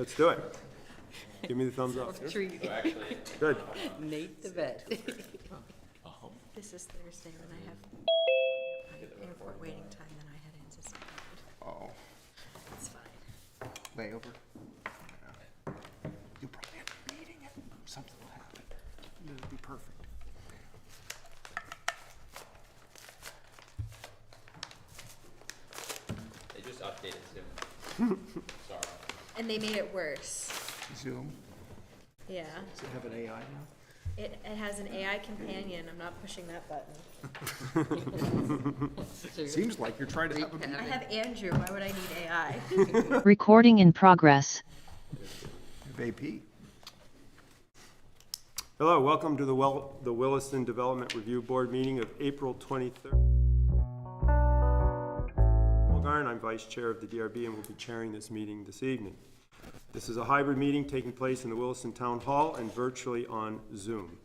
Let's do it. Give me the thumbs up. Good. Nate the vet. This is Thursday when I have airport waiting time than I had anticipated. Oh, It's fine. layover. Yeah. You probably have a meeting. Something will happen. It'll be perfect. They just updated Zoom. Sorry. And they made it worse. Zoom. Yeah. Does it have an AI now? It has an AI companion. I'm not pushing that button. Seems like you're trying to have a meeting. I have Andrew. Why would I need AI? Recording in progress. AP. Hello, welcome to the Williston Development Review Board meeting of April 23rd. I'm Vice Chair of the DRB and will be chairing this meeting this evening. This is a hybrid meeting taking place in the Williston Town Hall and virtually on Zoom.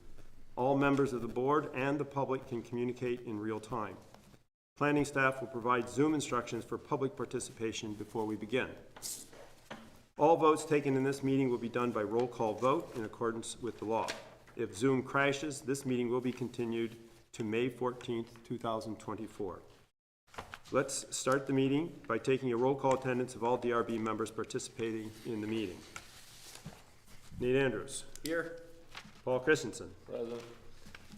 All members of the board and the public can communicate in real time. Planning staff will provide Zoom instructions for public participation before we begin. All votes taken in this meeting will be done by roll call vote in accordance with the law. If Zoom crashes, this meeting will be continued to May 14th, 2024. Let's start the meeting by taking a roll call attendance of all DRB members participating in the meeting. Nate Andrews. Here. Paul Christensen. Present.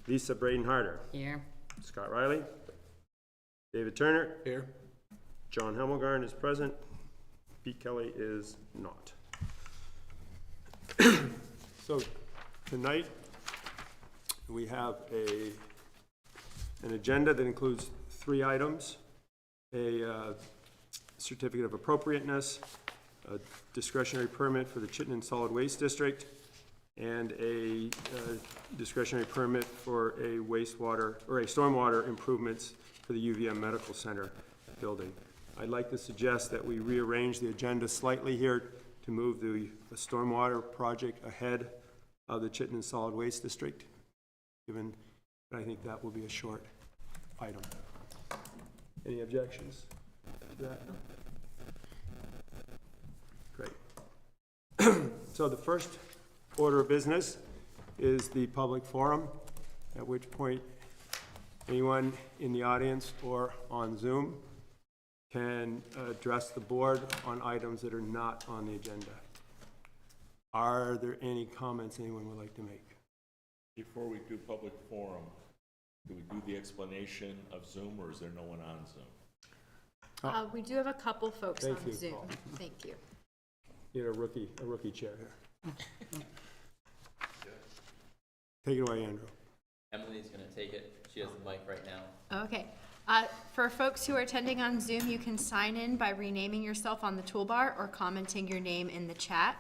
Lisa Braden-Harder. Here. Scott Riley. David Turner. Here. John Hemmelgarn is present. Pete Kelly is not. So tonight we have an agenda that includes 3 items. A certificate of appropriateness, a discretionary permit for the Chittenden Solid Waste District, and a discretionary permit for a wastewater or a stormwater improvements for the UVM Medical Center building. I'd like to suggest that we rearrange the agenda slightly here to move the stormwater project ahead of the Chittenden Solid Waste District, given that I think that will be a short item. Any objections to that? Great. So the first order of business is the public forum, at which point anyone in the audience or on Zoom can address the board on items that are not on the agenda. Are there any comments anyone would like to make? Before we do public forum, do we do the explanation of Zoom, or is there no one on Zoom? We do have a couple folks Thank on you, Zoom. Paul. Thank you. You had a rookie chair here. Take it away, Andrew. Emily's going to take it. She has the mic right now. Okay. For folks who are attending on Zoom, you can sign in by renaming yourself on the toolbar or commenting your name in the chat.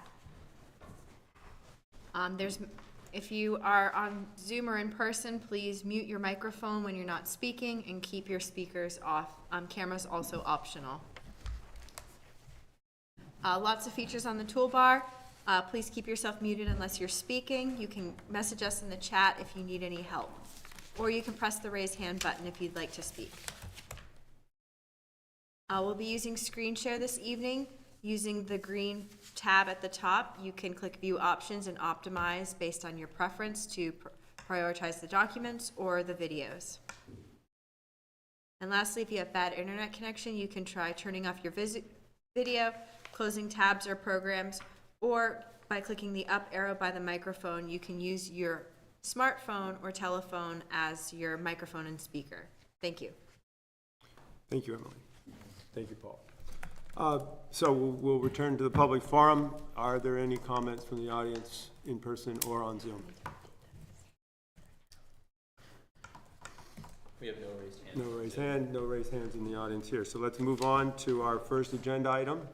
If you are on Zoom or in person, please mute your microphone when you're not speaking and keep your speakers off. Camera's also optional. Lots of features on the toolbar. Please keep yourself muted unless you're speaking. You can message us in the chat if you need any help. Or you can press the raise hand button if you'd like to speak. We'll be using screen share this evening. Using the green tab at the top, you can click view options and optimize based on your preference to prioritize the documents or the videos. And lastly, if you have bad internet connection, you can try turning off your video, closing tabs or programs, or by clicking the up arrow by the microphone, you can use your smartphone or telephone as your microphone and speaker. Thank you. Thank you, Emily. Thank you, Paul. So we'll return to the public forum. Are there any comments from the audience in person or on Zoom? We have no raised hands. No raised hand, no raised hands in the audience here. So let's move on to our first agenda item,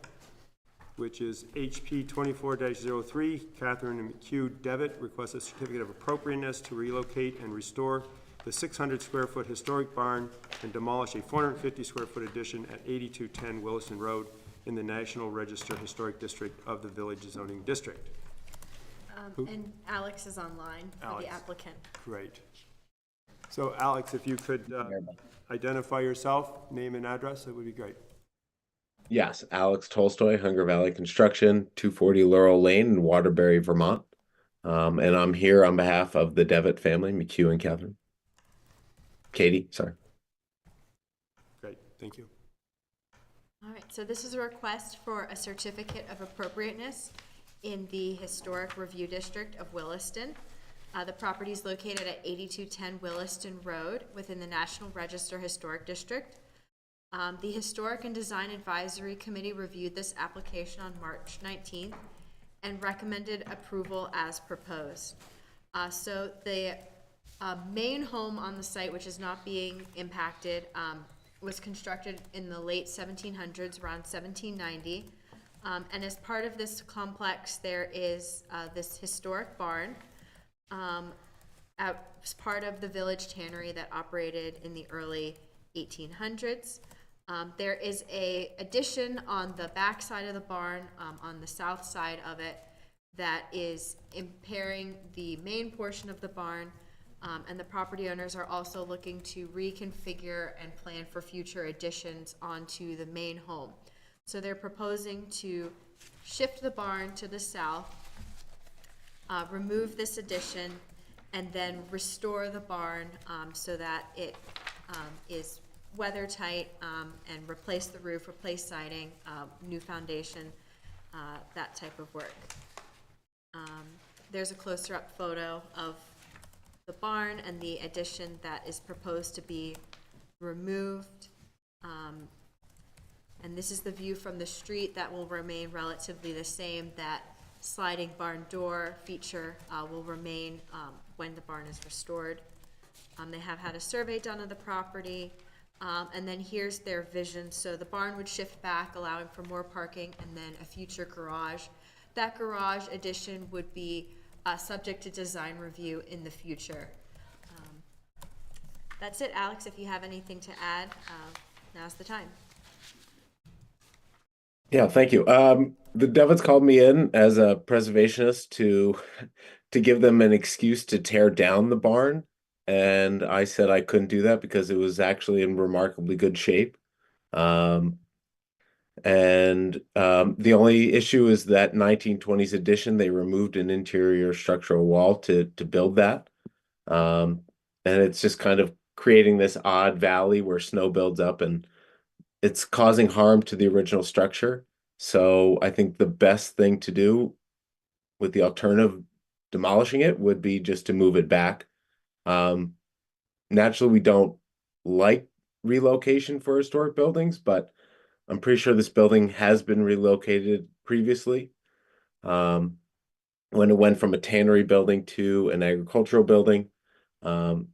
which is HP 24-03. Catherine McHugh Devitt requests a certificate of appropriateness to relocate and restore the 600 square foot historic barn and demolish a 450 square foot addition at 8210 Williston Road in the National Register Historic District of the Village Zoning District. And Alex is online for Alex. the applicant. Great. So Alex, if you could identify yourself, name and address, that would be great. Yes, Alex Tolstoy, Hunger Valley Construction, 240 Laurel Lane in Waterbury, Vermont. And I'm here on behalf of the Devitt family, McHugh and Catherine. Katie, sorry. Great, thank you. All right, so this is a request for a certificate of appropriateness in the Historic Review District of Williston. The property is located at 8210 Williston Road within the National Register Historic District. The Historic and Design Advisory Committee reviewed this application on March 19th and recommended approval as proposed. So the main home on the site, which is not being impacted, was constructed in the late 1700s, around 1790. And as part of this complex, there is this historic barn as part of the village tannery that operated in the early 1800s. There is a addition on the back side of the barn, on the south side of it, that is impairing the main portion of the barn. And the property owners are also looking to reconfigure and plan for future additions onto the main home. So they're proposing to shift the barn to the south, remove this addition, and then restore the barn so that it is weather tight, and replace the roof, replace siding, new foundation, that type of work. There's a closer up photo of the barn and the addition that is proposed to be removed. And this is the view from the street. That will remain relatively the same. That sliding barn door feature will remain when the barn is restored. They have had a survey done of the property. And then here's their vision. So the barn would shift back, allowing for more parking, and then a future garage. That garage addition would be subject to design review in the future. That's it, Alex. If you have anything to add, now's the time. Yeah, thank you. The Devitts called me in as a preservationist to give them an excuse to tear down the barn. And I said I couldn't do that because it was actually in remarkably good shape. The only issue is that 1920s addition, they removed an interior structural wall to build that. And it's just kind of creating this odd valley where snow builds up and it's causing harm to the original structure. So I think the best thing to do with the alternative demolishing it would be just to move it back. Naturally, we don't like relocation for historic buildings, but I'm pretty sure this building has been relocated previously. When it went from a tannery building to an agricultural building, and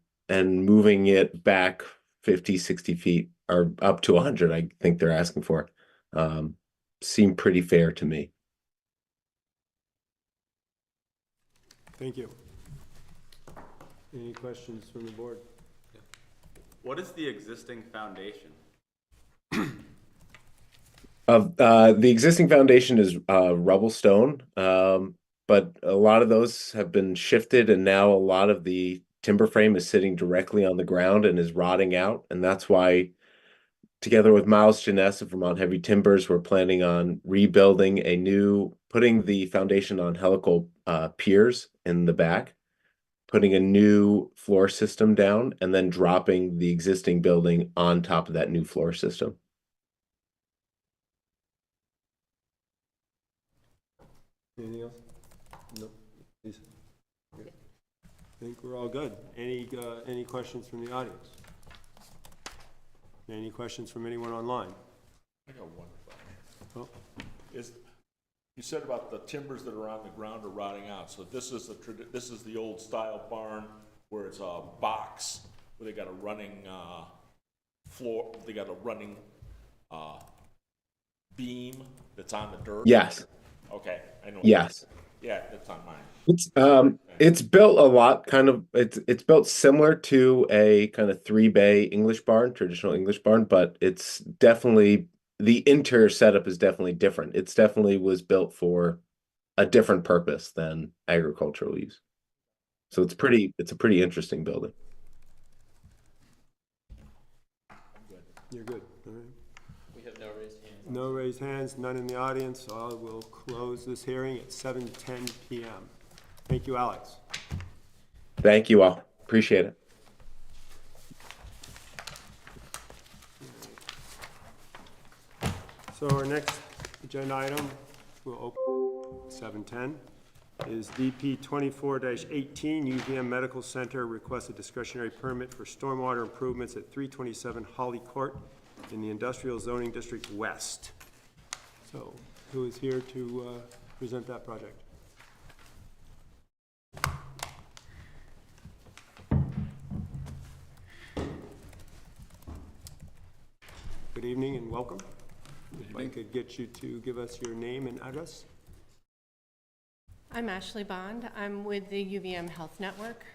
moving it back 50, 60 feet or up to 100, I think they're asking for, seemed pretty fair to me. Thank you. Any questions from the board? What is the existing foundation? The existing foundation is rubble stone, but a lot of those have been shifted, and now a lot of the timber frame is sitting directly on the ground and is rotting out, and that's why, together with Miles Jeunesse of Vermont Heavy Timbers, we're planning on rebuilding putting the foundation on helical piers in the back, putting a new floor system down, and then dropping the existing building on top of that new floor system. Anything else? No. Lisa? Okay. I think we're all good. Any questions from the audience? Any questions from anyone online? I got one question. Oh, You said about the timbers that are on the ground are rotting out, so this is the old style barn where it's a box, where they got a running floor, they got a running beam that's on the dirt? Yes. Okay, I know. Yes. Yeah, that's on mine. It's built a lot it's built similar to a kind of 3-bay English barn, traditional English barn, but it's definitely, the interior setup is definitely different. It's definitely was built for a different purpose than agricultural use. So it's a pretty interesting building. you're good. All right. We have no raised hands. No raised hands, none in the audience, so I will close this hearing at 7:10 PM. Thank you, Alex. Thank you all. Appreciate it. So our next agenda item, we'll open 7:10, is DP 24-18, UVM Medical Center requests a discretionary permit for stormwater improvements at 327 Holly Court in the Industrial Zoning District West. So who is here to present that project? Good evening and welcome. If I could get you to give us your name and address. I'm Ashley Bond. I'm with the UVM Health Network,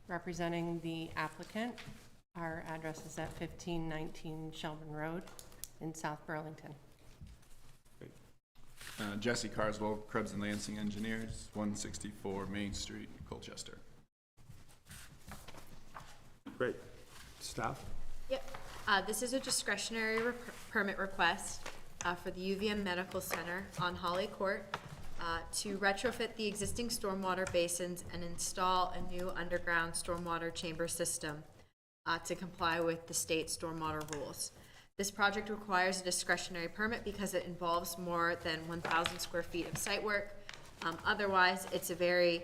representing the applicant. Our address is at 1519 Shelburne Road in South Burlington. Jesse Carswell, Krebs and Lansing Engineers, 164 Main Street, Colchester. Great. Staff? Yep. This is a discretionary permit request for the UVM Medical Center on Holly Court to retrofit the existing stormwater basins and install a new underground stormwater chamber system to comply with the state stormwater rules. This project requires a discretionary permit because it involves more than 1,000 square feet of site work. Otherwise, it's a very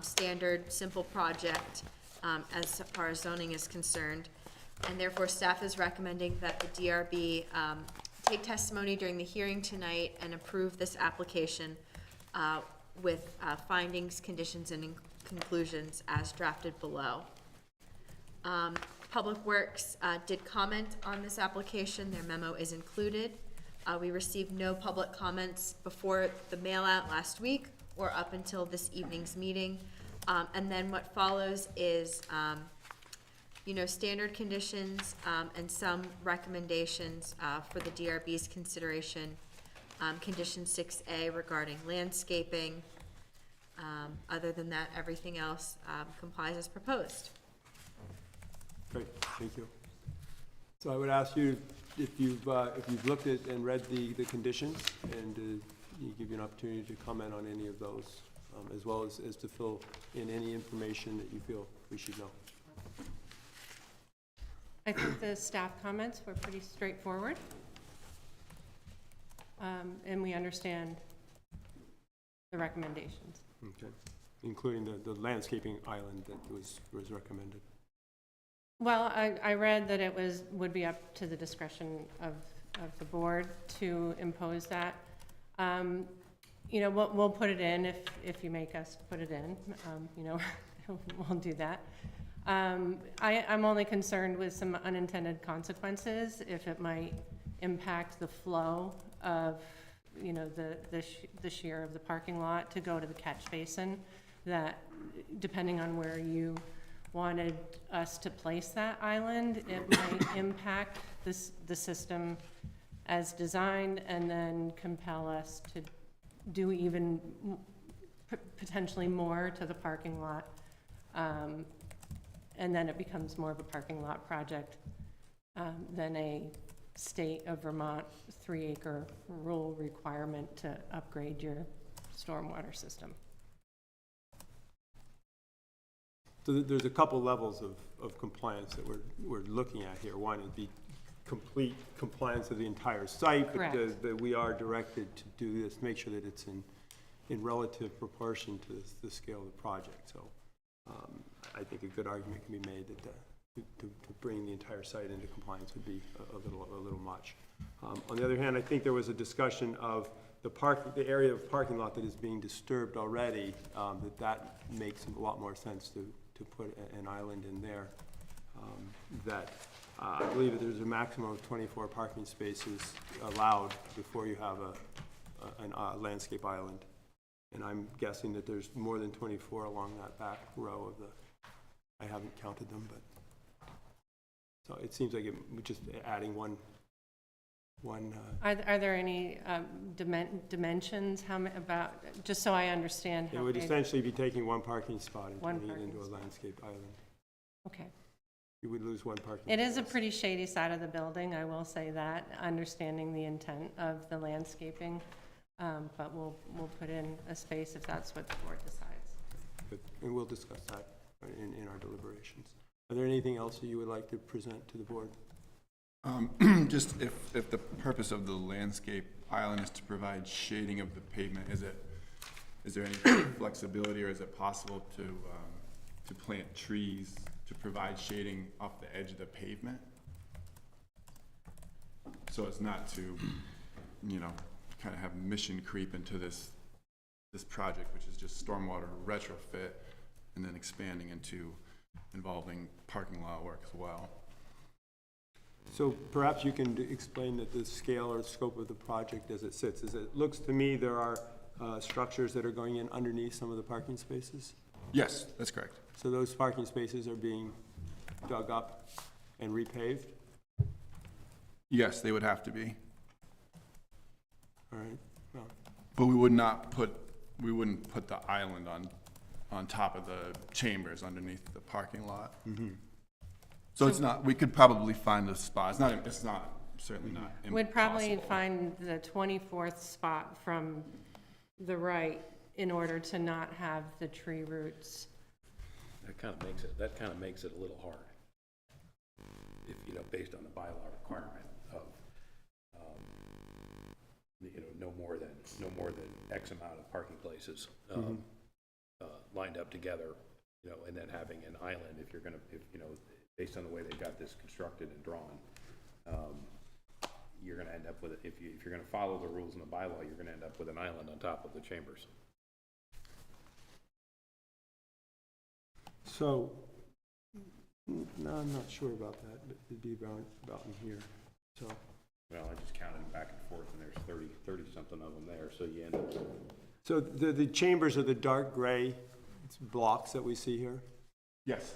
standard, simple project as far as zoning is concerned. And therefore, staff is recommending that the DRB take testimony during the hearing tonight and approve this application with findings, conditions, and conclusions as drafted below. Public Works did comment on this application. Their memo is included. We received no public comments before the mail out last week or up until this evening's meeting. And then what follows is standard conditions and some recommendations for the DRB's consideration. Condition 6A regarding landscaping. Other than that, everything else complies as proposed. Great, thank you. So I would ask you if you've looked at and read the conditions, and give you an opportunity to comment on any of those, as well as to fill in any information that you feel we should know. I think the staff comments were pretty straightforward. And we understand the recommendations. Okay, including the landscaping island that was recommended. Well, I read that it would be up to the discretion of the board to impose that. We'll put it in if you make us put it in. We'll do that. I'm only concerned with some unintended consequences if it might impact the flow of the shear of the parking lot to go to the catch basin, that depending on where you wanted us to place that island, it might impact the system as designed and then compel us to do even potentially more to the parking lot. And then it becomes more of a parking lot project than a state of Vermont 3-acre rule requirement to upgrade your stormwater system. So there's a couple levels of compliance that we're looking at here. One is the complete compliance of the entire site, Correct. but we are directed to do this, make sure that it's in relative proportion to the scale of the project. So I think a good argument can be made that to bring the entire site into compliance would be a little much. On the other hand, I think there was a discussion of the area of parking lot that is being disturbed already, that makes a lot more sense to put an island in there. I believe that there's a maximum of 24 parking spaces allowed before you have a landscape island. And I'm guessing that there's more than 24 along that back row of I haven't counted them, but. So it seems like just adding one. Are there any dimensions? Just so I understand how It would big? essentially be taking one parking spot and turning it into a parking landscape island. Okay. You would lose one parking. It is a space. pretty shady side of the building, I will say that, understanding the intent of the landscaping. But we'll put in a space if that's what the board decides. Good. And we'll discuss that in our deliberations. Are there anything else that you would like to present to the board? Just if the purpose of the landscape island is to provide shading of the pavement, is there any flexibility, or is it possible to plant trees to provide shading off the edge of the pavement? So it's not to, kind of have mission creep into this project, which is just stormwater retrofit, and then expanding into involving parking lot work as well. So perhaps you can explain that the scale or scope of the project as it sits. As it looks to me, there are structures that are going in underneath some of the parking spaces. Yes, that's correct. So those parking spaces are being dug up and repaved? Yes, they would have to be. All right, well, But we wouldn't put the island on top of the chambers underneath the parking lot. So it's not, we could probably find a spot. It's not certainly not impossible. We'd probably find the 24th spot from the right in order to not have the tree roots. That kind of makes it a little hard. If, based on the bylaw requirement of, no more than X amount of parking places, lined up together, and then having an island, if based on the way they've got this constructed and drawn, you're gonna end up with, if you're gonna follow the rules in the bylaw, you're gonna end up with an island on top of the chambers. so, no, I'm not sure about that, but it'd be about in here, so. Well, I just counted them back and forth, and there's 30 something of them there, so you end up with. So the chambers are the dark gray blocks that we see here? Yes.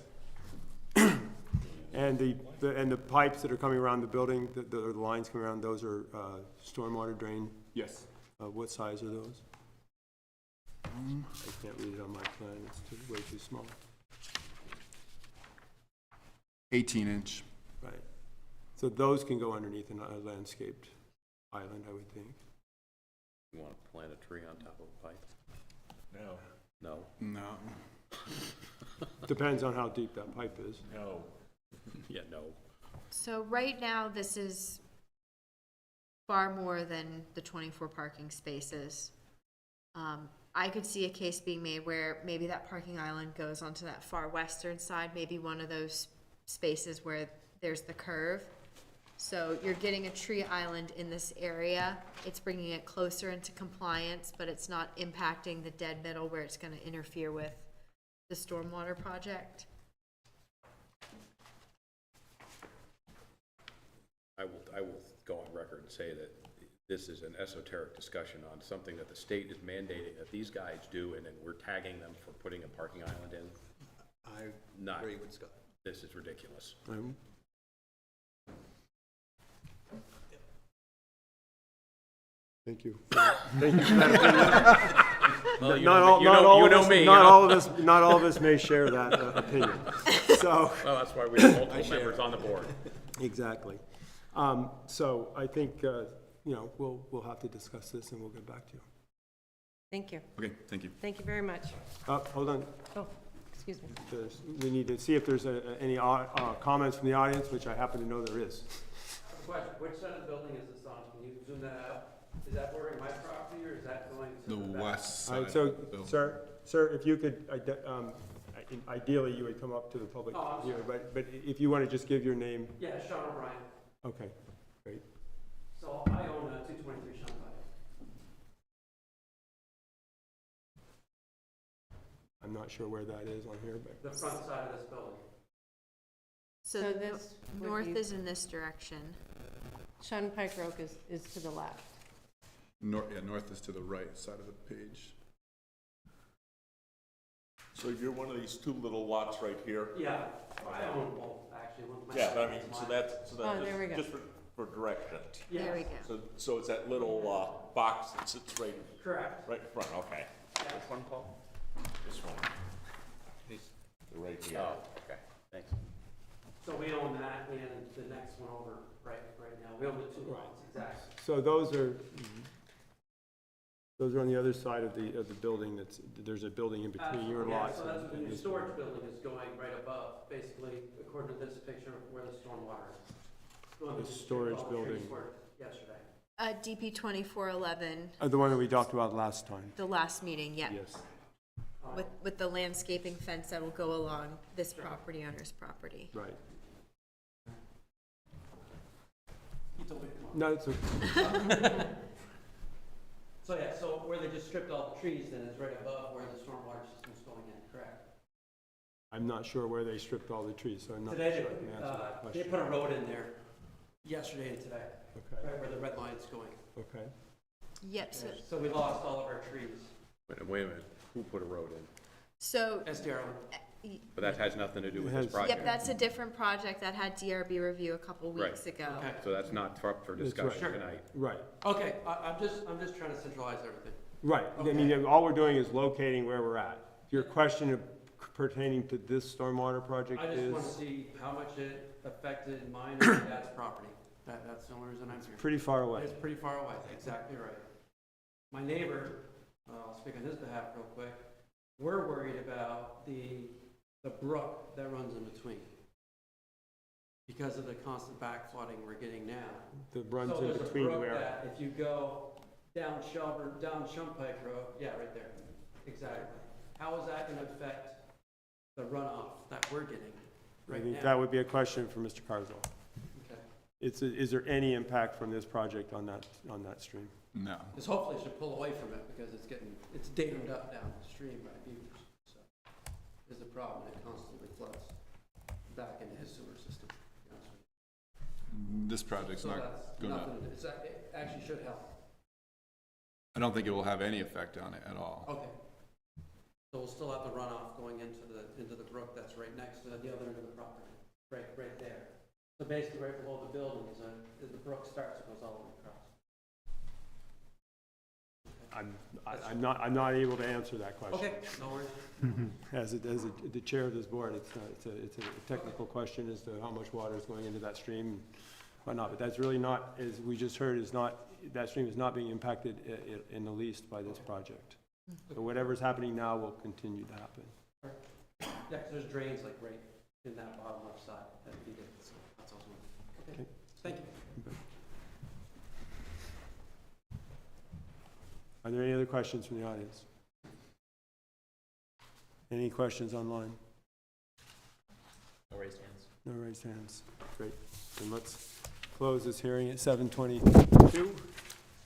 And the pipes that are coming around the building, the lines coming around, those are stormwater drain? Yes. What size are those? I can't read it on my plan, it's way too small. 18-inch. Right. So those can go underneath a landscaped island, I would think. You want to plant a tree on top of a pipe? No. No. No. Depends on how deep that pipe is. No. Yeah, no. So right now, this is far more than the 24 parking spaces. I could see a case being made where maybe that parking island goes onto that far western side, maybe one of those spaces where there's the curve. So you're getting a tree island in this area. It's bringing it closer into compliance, but it's not impacting the dead middle where it's going to interfere with the stormwater project. I will go on record and say that this is an esoteric discussion on something that the state is mandating that these guys do, and then we're tagging them for putting a parking island in. I agree with Scott. This is ridiculous. Thank you. Thank you for that opinion. Well, Not all of us may share that opinion. So. Well, that's why we have multiple members on the board. Exactly. So I think, we'll have to discuss this and we'll get back to you. Thank you. Okay, thank you. Thank you very much. Hold on. Oh, excuse me. We need to see if there's any comments from the audience, which I happen to know there is. Question, which side of the building is this on? Can you zoom that out? Is that bordering my property, or is that going to The west All side right, so, of the building. sir, if you could, ideally, you would come up to the public Oh, I'm here, but if you want to just give your name. Yeah, Sean O'Brien. Okay, great. So I own 223 Sean Pike. I'm not sure where that is on here, but. The front side of this building. So So this would north be- is in this direction. Shun Pike Road is to the left. North is to the right side of the page. So you're one of these two little lots right here? Yeah, I own both, actually. One- my Yeah, but I side mean, is so mine. that's, Oh, there we go. just for direction. Yeah, There we go. So it's that little, box that sits right correct. in front, okay. Yeah. Which one, Paul? This one. Right here. Oh, okay, thanks. So we own that and the next one over, right now. We own the two lots, exactly. So those are on the other side of the building. There's a building in between your Yeah, lots. so that's what the and new this storage building is going right above, basically, according to this picture, where the stormwater is. The storage building. Yesterday. DP 2411, The one that we talked about last time. the last meeting, yeah. Yes. With the landscaping fence that will go along this property owner's property. Right. He told me to come on. No, it's okay. So yeah, so where they just stripped all the trees, then is right above where the stormwater system's going in, correct? I'm not sure where they stripped all the trees, so I'm not sure I Today, can answer that they question. put a road in there yesterday and today, Okay, right where the red line's going. okay. Yep, So we lost all of our trees. Wait a minute, who put a road in? so, SDR. But that has nothing to do with It this has- project. yep, that's a different project that had DRB review a couple weeks ago. Okay. So that's not up for discussion Sure. tonight. Right, Okay, I'm just trying to centralize everything. right. I mean, all we're doing is locating where we're at. Your question pertaining to this stormwater project I just want to is see how much it affected mine and my dad's property. That's the only reason I'm here. pretty far away. It's pretty far away, exactly right. My neighbor, I'll speak on his behalf real quick, we're worried about the brook that runs in between. Because of the constant back flooding we're getting now. That runs So in there's a between brook where, that if you go down Shumpike Road, yeah, right there, exactly. How is that gonna affect the runoff that we're getting I right think now? that would be a question for Mr. Carswell. Okay. Is there any impact from this project on that stream? No. Because hopefully it should pull away from it because it's dammed up down the stream by beavers, so. Is the problem, it constantly floods back into his sewer system. to be honest with you. This project's So not that's gonna, nothing, it actually should help. I don't think it will have any effect on it at all. Okay. So we'll still have the runoff going into the brook that's right next to the other end of the property, right there. So basically, right below the building is the brook starts, it goes all the way across. I'm not able to answer that question. Okay, no worries. As the chair of this board, it's a technical question as to how much water is going into that stream and whatnot, but that's really not, as we just heard, that stream is not being impacted in the least by this project. So whatever's happening now will continue to happen. Yeah, 'cause there's drains like right in that bottom left side that feed it, so that's also. Okay, Okay. thank you. Are there any other questions from the audience? Any questions online? No raised hands. No raised hands. Great. Then let's close this hearing at 7:22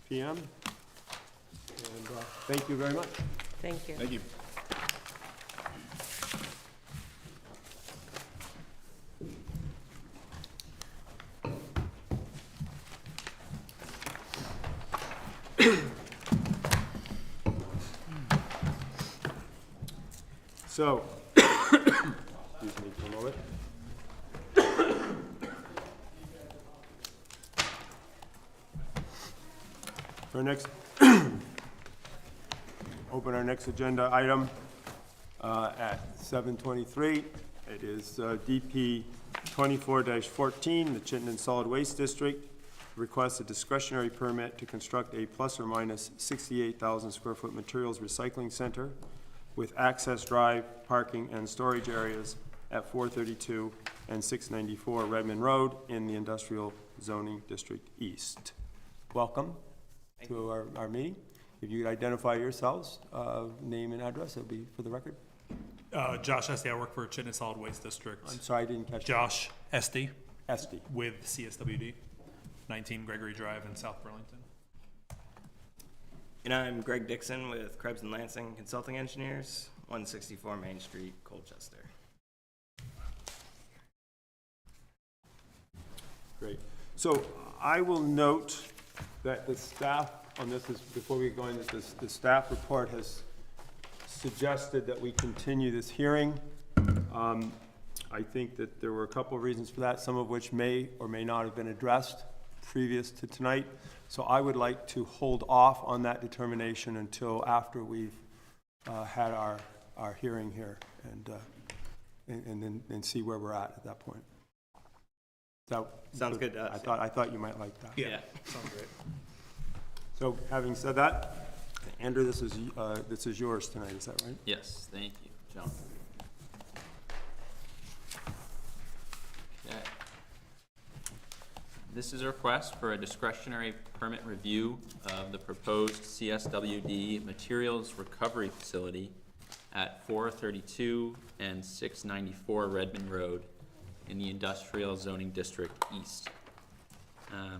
PM. And thank you very much. Thank you. Thank you. So, excuse me for a moment. Our next, open our next agenda item at 7:23. It is DP 24-14, the Chittenden Solid Waste District requests a discretionary permit to construct a plus or minus 68,000 square foot materials recycling center with access drive, parking, and storage areas at 432 and 694 Redmond Road in the Industrial Zoning District East. Welcome to our meeting. If you could identify yourselves, name and address, it'll be for the record. Josh Esty, I work for Chittenden Solid Waste District. I'm sorry, I didn't catch. Josh Esty Esty. with CSWD, 19 Gregory Drive in South Burlington. And I'm Greg Dixon with Krebs and Lansing Consulting Engineers, 164 Main Street, Colchester. Great. So I will note that the staff on this is, before we go into this, the staff report has suggested that we continue this hearing. I think that there were a couple of reasons for that, some of which may or may not have been addressed previous to tonight. So I would like to hold off on that determination until after we've had our hearing here and then see where we're at that point. That Sounds good to us, I thought you might like that. Yeah. Sounds great. So having said that, Andrew, this is yours tonight, is that right? Yes, thank you, John. Okay. This is a request for a discretionary permit review of the proposed CSWD materials recovery facility at 432 and 694 Redmond Road in the Industrial Zoning District East. The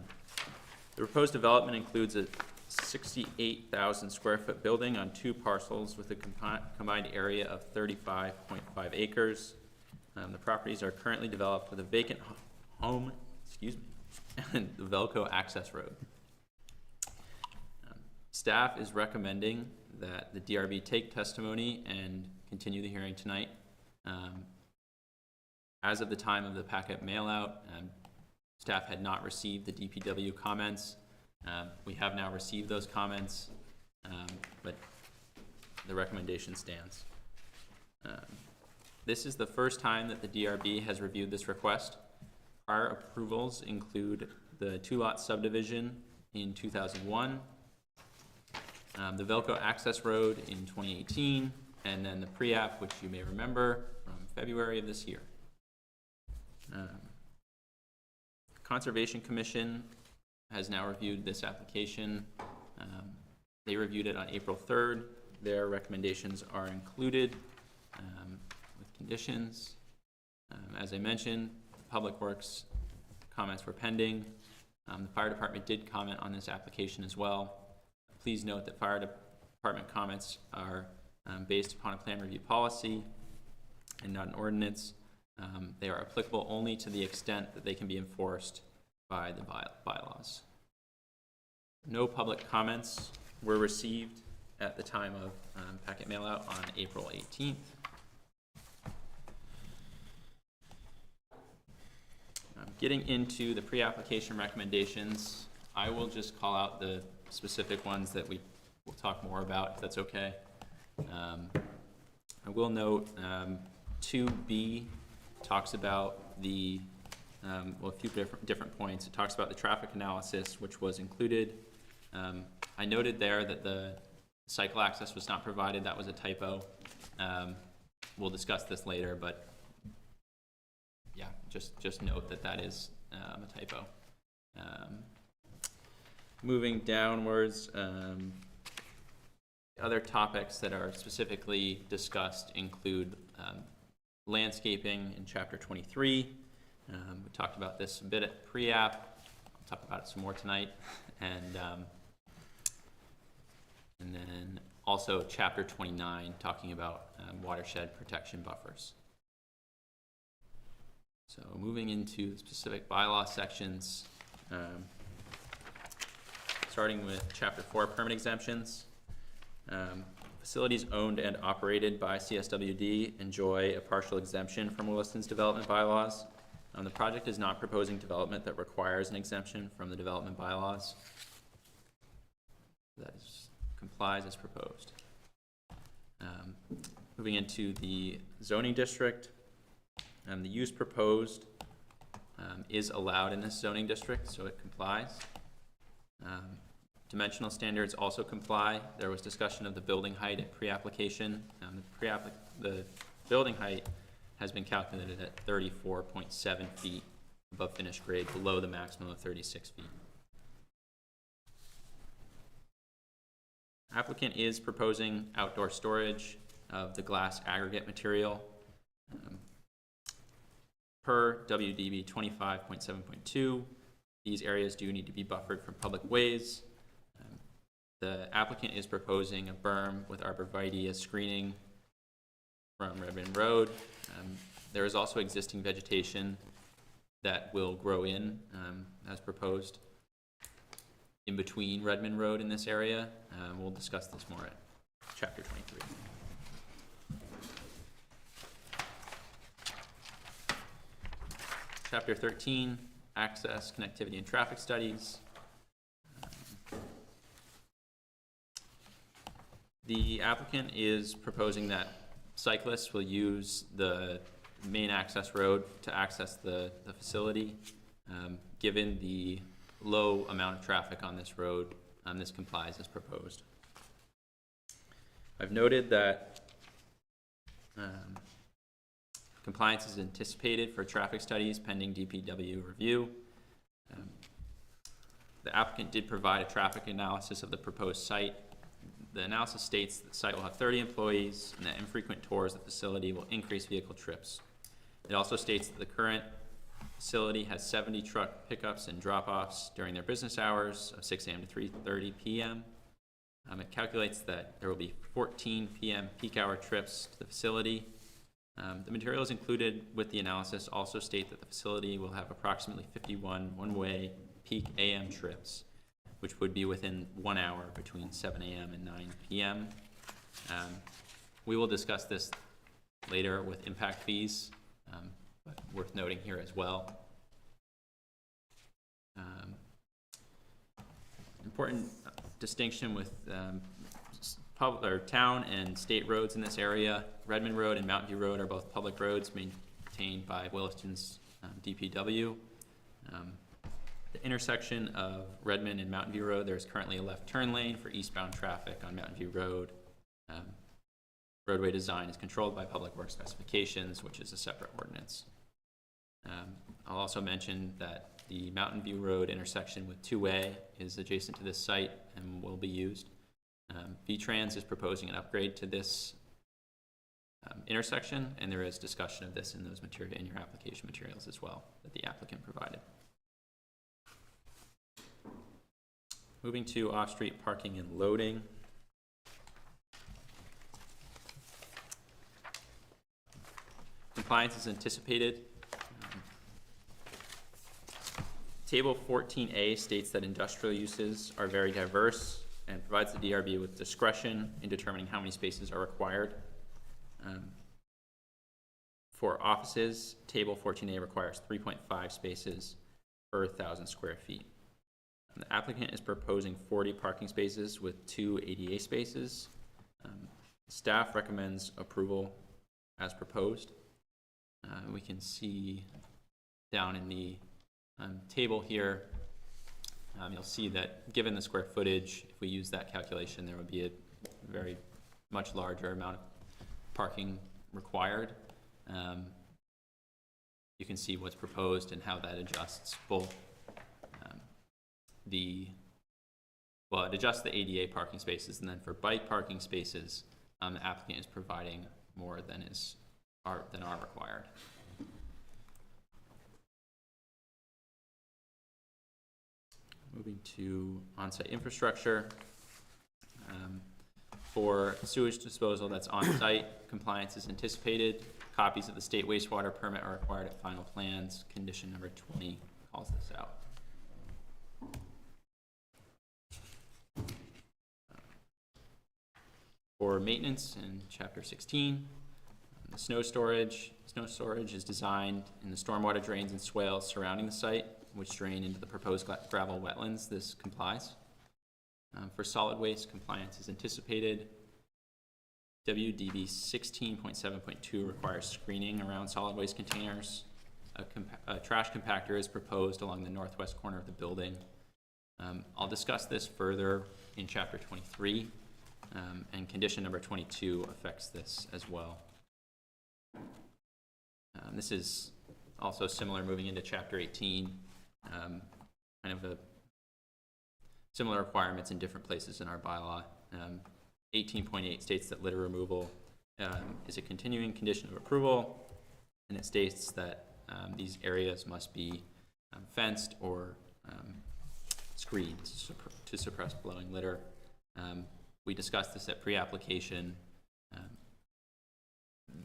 proposed development includes a 68,000 square foot building on 2 parcels with a combined area of 35.5 acres. The properties are currently developed with a vacant home, and the Velco access road. Staff is recommending that the DRB take testimony and continue the hearing tonight. As of the time of the packet mailout, staff had not received the DPW comments. We have now received those comments, but the recommendation stands. This is the first time that the DRB has reviewed this request. Prior approvals include the 2-lot subdivision in 2001, the Velco access road in 2018, and then the pre-app, which you may remember from February of this year. Conservation Commission has now reviewed this application. They reviewed it on April 3rd. Their recommendations are included with conditions. As I mentioned, Public Works comments were pending. The fire department did comment on this application as well. Please note that fire department comments are based upon a plan review policy and not an ordinance. They are applicable only to the extent that they can be enforced by the bylaws. No public comments were received at the time of packet mailout on April 18th. Getting into the pre-application recommendations, I will just call out the specific ones that we will talk more about, if that's okay. I will note 2B talks about the, well, a few different points. It talks about the traffic analysis, which was included. I noted there that the cycle access was not provided. That was a typo. We'll discuss this later, but yeah, just note that that is a typo. Moving downwards, other topics that are specifically discussed include landscaping in Chapter 23. We talked about this a bit at pre-app. I'll talk about it some more tonight. And then also Chapter 29, talking about watershed protection buffers. So moving into specific bylaw sections, starting with Chapter 4, permit exemptions. Facilities owned and operated by CSWD enjoy a partial exemption from Williston's development bylaws. The project is not proposing development that requires an exemption from the development bylaws. That complies as proposed. Moving into the zoning district, the use proposed is allowed in this zoning district, so it complies. Dimensional standards also comply. There was discussion of the building height at pre-application. The building height has been calculated at 34.7 feet above finished grade, below the maximum of 36 feet. Applicant is proposing outdoor storage of the glass aggregate material. Per WDB 25.7.2, these areas do need to be buffered from public ways. The applicant is proposing a berm with arborvitae as screening from Redmond Road. There is also existing vegetation that will grow in as proposed in between Redmond Road in this area. We'll discuss this more at Chapter 23. Chapter 13, access, connectivity, and traffic studies. The applicant is proposing that cyclists will use the main access road to access the facility. Given the low amount of traffic on this road, this complies as proposed. I've noted that compliance is anticipated for traffic studies pending DPW review. The applicant did provide a traffic analysis of the proposed site. The analysis states that the site will have 30 employees and that infrequent tours of the facility will increase vehicle trips. It also states that the current facility has 70 truck pickups and drop-offs during their business hours of 6 a.m. to 3:30 p.m. It calculates that there will be 14 p.m. peak hour trips to the facility. The materials included with the analysis also state that the facility will have approximately 51 one-way peak AM trips, which would be within 1 hour between 7 a.m. and 9 p.m. We will discuss this later with impact fees, but worth noting here as well. Important distinction with town and state roads in this area. Redmond Road and Mountain View Road are both public roads maintained by Williston's DPW. The intersection of Redmond and Mountain View Road, there's currently a left turn lane for eastbound traffic on Mountain View Road. Roadway design is controlled by Public Works specifications, which is a separate ordinance. I'll also mention that the Mountain View Road intersection with 2A is adjacent to this site and will be used. V-Trans is proposing an upgrade to this intersection, and there is discussion of this in those in your application materials as well that the applicant provided. Moving to off-street parking and loading. Compliance is anticipated. Table 14A states that industrial uses are very diverse and provides the DRB with discretion in determining how many spaces are required. For offices, Table 14A requires 3.5 spaces per 1,000 square feet. The applicant is proposing 40 parking spaces with 2 ADA spaces. Staff recommends approval as proposed. We can see down in the table here, you'll see that given the square footage, if we use that calculation, there would be a very much larger amount of parking required. You can see what's proposed and how that adjusts both it adjusts the ADA parking spaces, and then for bike parking spaces, the applicant is providing more than are required. Moving to on-site infrastructure. For sewage disposal that's on-site, compliance is anticipated. Copies of the state wastewater permit are required at final plans. Condition number 20 calls this out. For maintenance in Chapter 16, the snow storage is designed in the stormwater drains and swales surrounding the site, which drain into the proposed gravel wetlands. This complies. For solid waste, compliance is anticipated. WDB 16.7.2 requires screening around solid waste containers. A trash compactor is proposed along the northwest corner of the building. I'll discuss this further in Chapter 23, and condition number 22 affects this as well. This is also similar moving into Chapter 18, kind of a similar requirements in different places in our bylaw. 18.8 states that litter removal is a continuing condition of approval, and it states that these areas must be fenced or screened to suppress blowing litter. We discussed this at pre-application.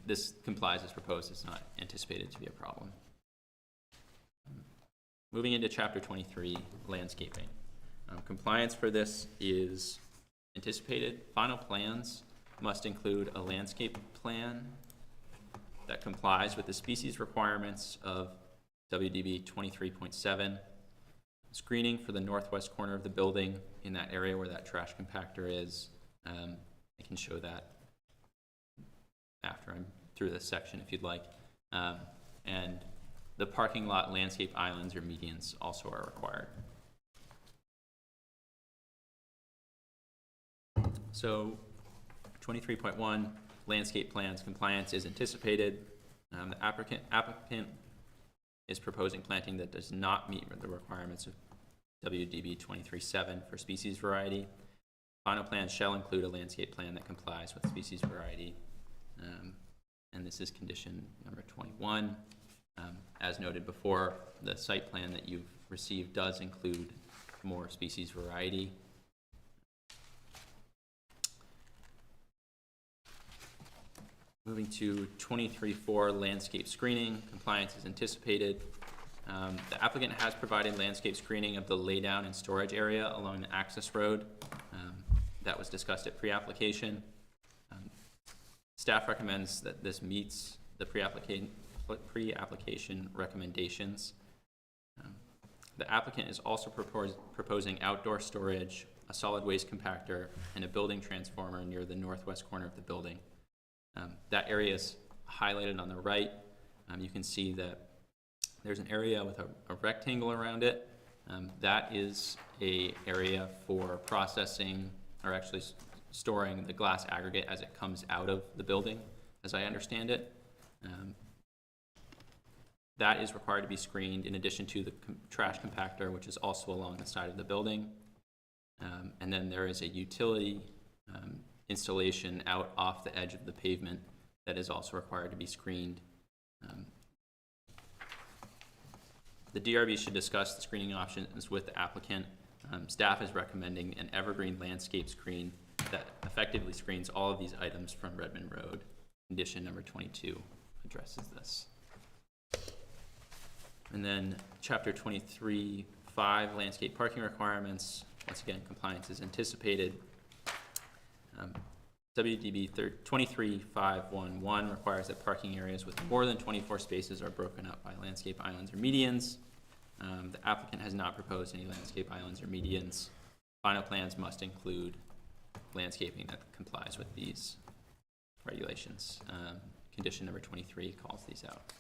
This complies as proposed. It's not anticipated to be a problem. Moving into Chapter 23, landscaping. Compliance for this is anticipated. Final plans must include a landscape plan that complies with the species requirements of WDB 23.7. Screening for the northwest corner of the building in that area where that trash compactor is. I can show that after I'm through this section if you'd like. And The parking lot landscape islands or medians also are required. So 23.1, landscape plans compliance is anticipated. The applicant is proposing planting that does not meet the requirements of WDB 23.7 for species variety. Final plan shall include a landscape plan that complies with species variety. And this is condition number 21. As noted before, the site plan that you've received does include more species variety. Moving to 23.4, landscape screening. Compliance is anticipated. The applicant has provided landscape screening of the laydown and storage area along the access road. That was discussed at pre-application. Staff recommends that this meets the pre-application recommendations. The applicant is also proposing outdoor storage, a solid waste compactor, and a building transformer near the northwest corner of the building. That area is highlighted on the right. You can see that there's an area with a rectangle around it. That is an area for processing, or actually storing the glass aggregate as it comes out of the building, as I understand it. That is required to be screened in addition to the trash compactor, which is also along the side of the building. And then there is a utility installation out off the edge of the pavement that is also required to be screened. The DRB should discuss the screening options with the applicant. Staff is recommending an evergreen landscape screen that effectively screens all of these items from Redmond Road. Condition number 22 addresses this. And then chapter 23.5, landscape parking requirements. Once again, compliance is anticipated. WDB 23.511 requires that parking areas with more than 24 spaces are broken up by landscape islands or medians. The applicant has not proposed any landscape islands or medians. Final plans must include landscaping that complies with these regulations. Condition number 23 calls these out.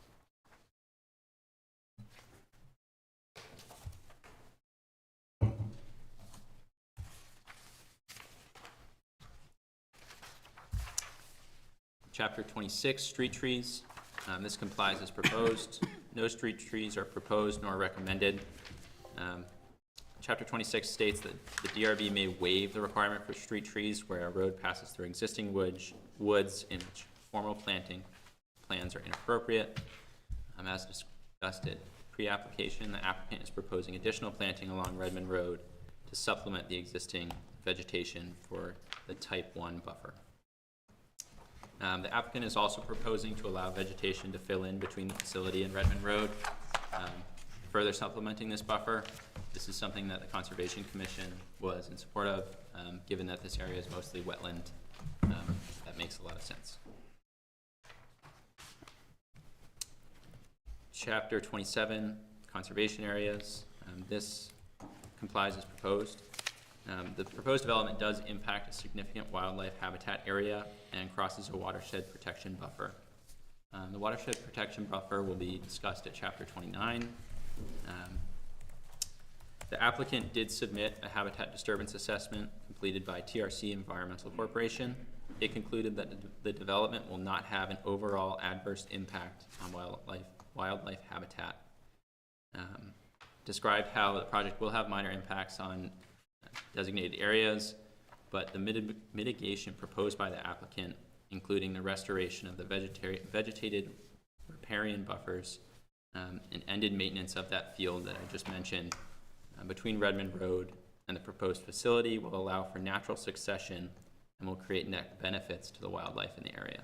Chapter 26, street trees. This complies as proposed. No street trees are proposed nor recommended. Chapter 26 states that the DRB may waive the requirement for street trees where a road passes through existing woods in which formal planting plans are inappropriate. As discussed at pre-application, the applicant is proposing additional planting along Redmond Road to supplement the existing vegetation for the type 1 buffer. The applicant is also proposing to allow vegetation to fill in between the facility and Redmond Road, further supplementing this buffer. This is something that the Conservation Commission was in support of, given that this area is mostly wetland. That makes a lot of sense. Chapter 27, conservation areas. This complies as proposed. The proposed development does impact a significant wildlife habitat area and crosses a watershed protection buffer. The watershed protection buffer will be discussed at chapter 29. The applicant did submit a habitat disturbance assessment completed by TRC Environmental Corporation. It concluded that the development will not have an overall adverse impact on wildlife habitat. Described how the project will have minor impacts on designated areas, but the mitigation proposed by the applicant, including the restoration of the vegetated riparian buffers and ended maintenance of that field that I just mentioned between Redmond Road and the proposed facility, will allow for natural succession and will create net benefits to the wildlife in the area.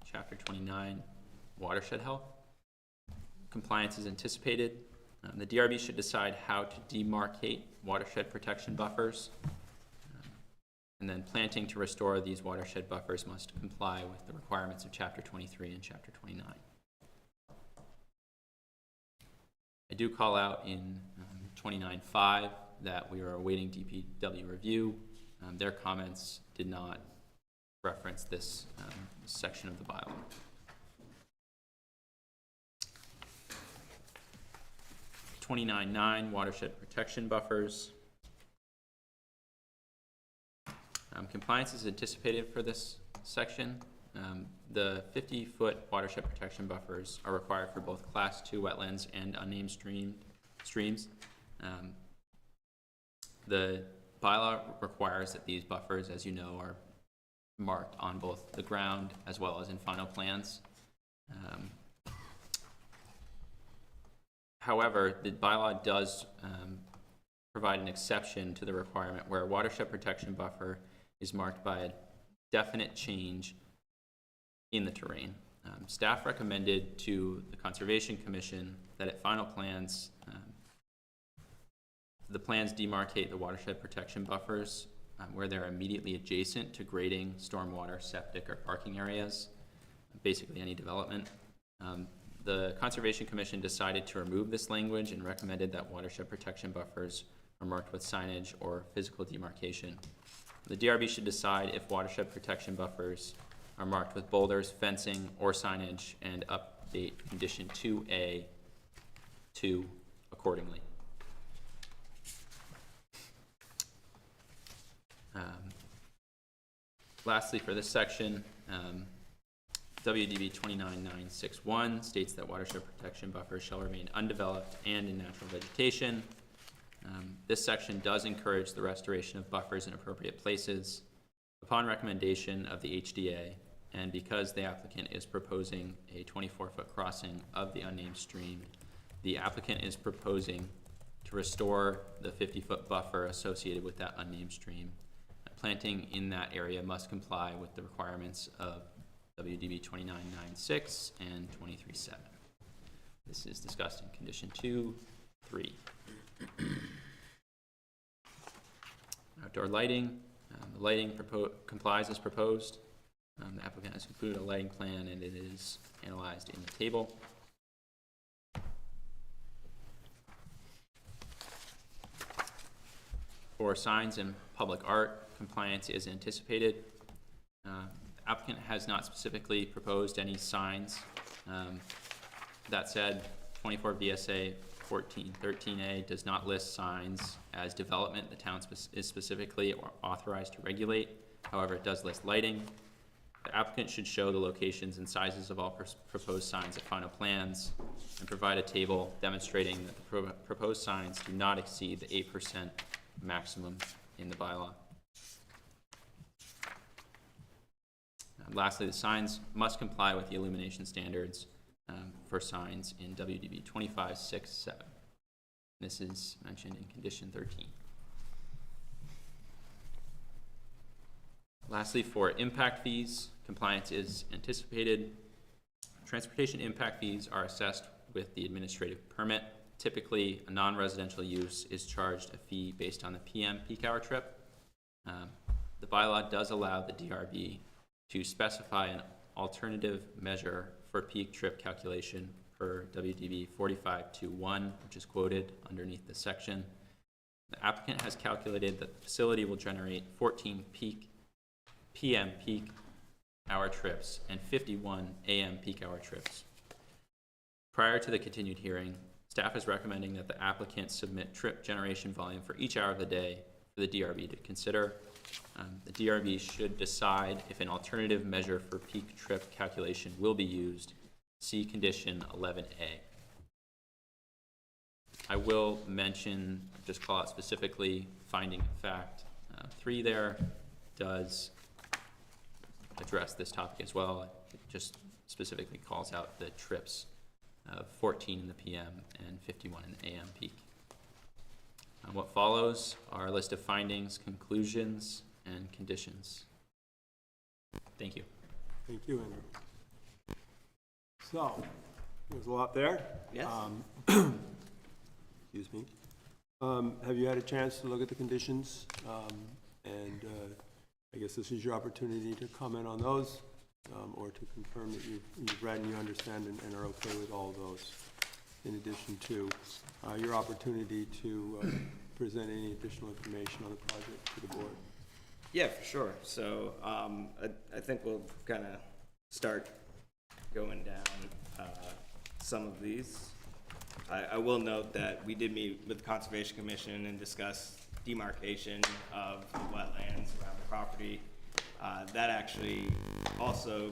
Chapter 29, watershed health. Compliance is anticipated. The DRB should decide how to demarcate watershed protection buffers. And then planting to restore these watershed buffers must comply with the requirements of Chapter 23 and Chapter 29. I do call out in 29.5 that we are awaiting DPW review. Their comments did not reference this section of the bylaw. (29.9) Watershed protection buffers. Compliance is anticipated for this section. The 50-foot watershed protection buffers are required for both Class 2 wetlands and unnamed streams. The bylaw requires that these buffers, as you know, are marked on both the ground as well as in final plans. However, the bylaw does provide an exception to the requirement where a watershed protection buffer is marked by a definite change in the terrain. Staff recommended to the Conservation Commission that at final plans, the plans demarcate the watershed protection buffers where they're immediately adjacent to grading, stormwater, septic, or parking areas, basically any development. The Conservation Commission decided to remove this language and recommended that watershed protection buffers are marked with signage or physical demarcation. The DRB should decide if watershed protection buffers are marked with boulders, fencing, or signage, and update condition 2A accordingly. Lastly, for this section, WDB 29961 states that watershed protection buffers shall remain undeveloped and in natural vegetation. This section does encourage the restoration of buffers in appropriate places. Upon recommendation of the HDA, and because the applicant is proposing a 24-foot crossing of the unnamed stream, the applicant is proposing to restore the 50-foot buffer associated with that unnamed stream. Planting in that area must comply with the requirements of WDB 2996 and 23.7. This is discussed in condition 2.3. Outdoor lighting. The lighting complies as proposed. The applicant has concluded a lighting plan and it is analyzed in the table. For signs and public art, compliance is anticipated. The applicant has not specifically proposed any signs. That said, 24 VSA 1413A does not list signs as development the town is specifically or authorized to regulate. However, it does list lighting. The applicant should show the locations and sizes of all proposed signs at final plans and provide a table demonstrating that the proposed signs do not exceed the 8% maximum in the bylaw. Lastly, the signs must comply with the illumination standards for signs in WDB 25.6.7. This is mentioned in condition 13. Lastly, for impact fees, compliance is anticipated. Transportation impact fees are assessed with the administrative permit. Typically, a non-residential use is charged a fee based on the PM peak hour trip. The bylaw does allow the DRB to specify an alternative measure for peak trip calculation per WDB 45.2.1, which is quoted underneath this section. The applicant has calculated that the facility will generate 14 PM peak hour trips and 51 AM peak hour trips. Prior to the continued hearing, staff is recommending that the applicant submit trip generation volume for each hour of the day for the DRB to consider. The DRB should decide if an alternative measure for peak trip calculation will be used. See condition 11A. I will mention, just call out specifically, finding of fact 3 there does address this topic as well. It just specifically calls out the trips of 14 in the PM and 51 in the AM peak. What follows are a list of findings, conclusions, and conditions. Thank you. Thank you, Andrew. So, there's a lot there. Yes. Excuse me. Have you had a chance to look at the conditions? I guess this is your opportunity to comment on those, or to confirm that you've read and you understand and are okay with all of those, in addition to your opportunity to present any additional information on the project to the board. Yeah, for sure. So, I think we'll kind of start going down, some of these. I will note that we did meet with the Conservation Commission and discuss demarcation of wetlands around the property. That actually also,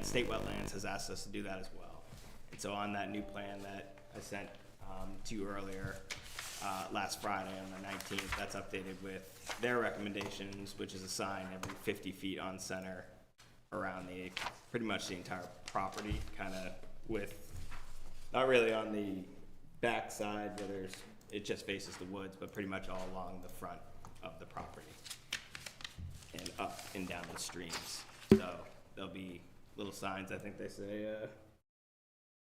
state wetlands has asked us to do that as well. And so on that new plan that I sent, to you earlier, last Friday on the 19th, that's updated with their recommendations, which is a sign every 50 feet on center around pretty much the entire property, kind of with, not really on the back side where it just faces the woods, but pretty much all along the front of the property and up and down the streams. So there'll be little signs, I think they say,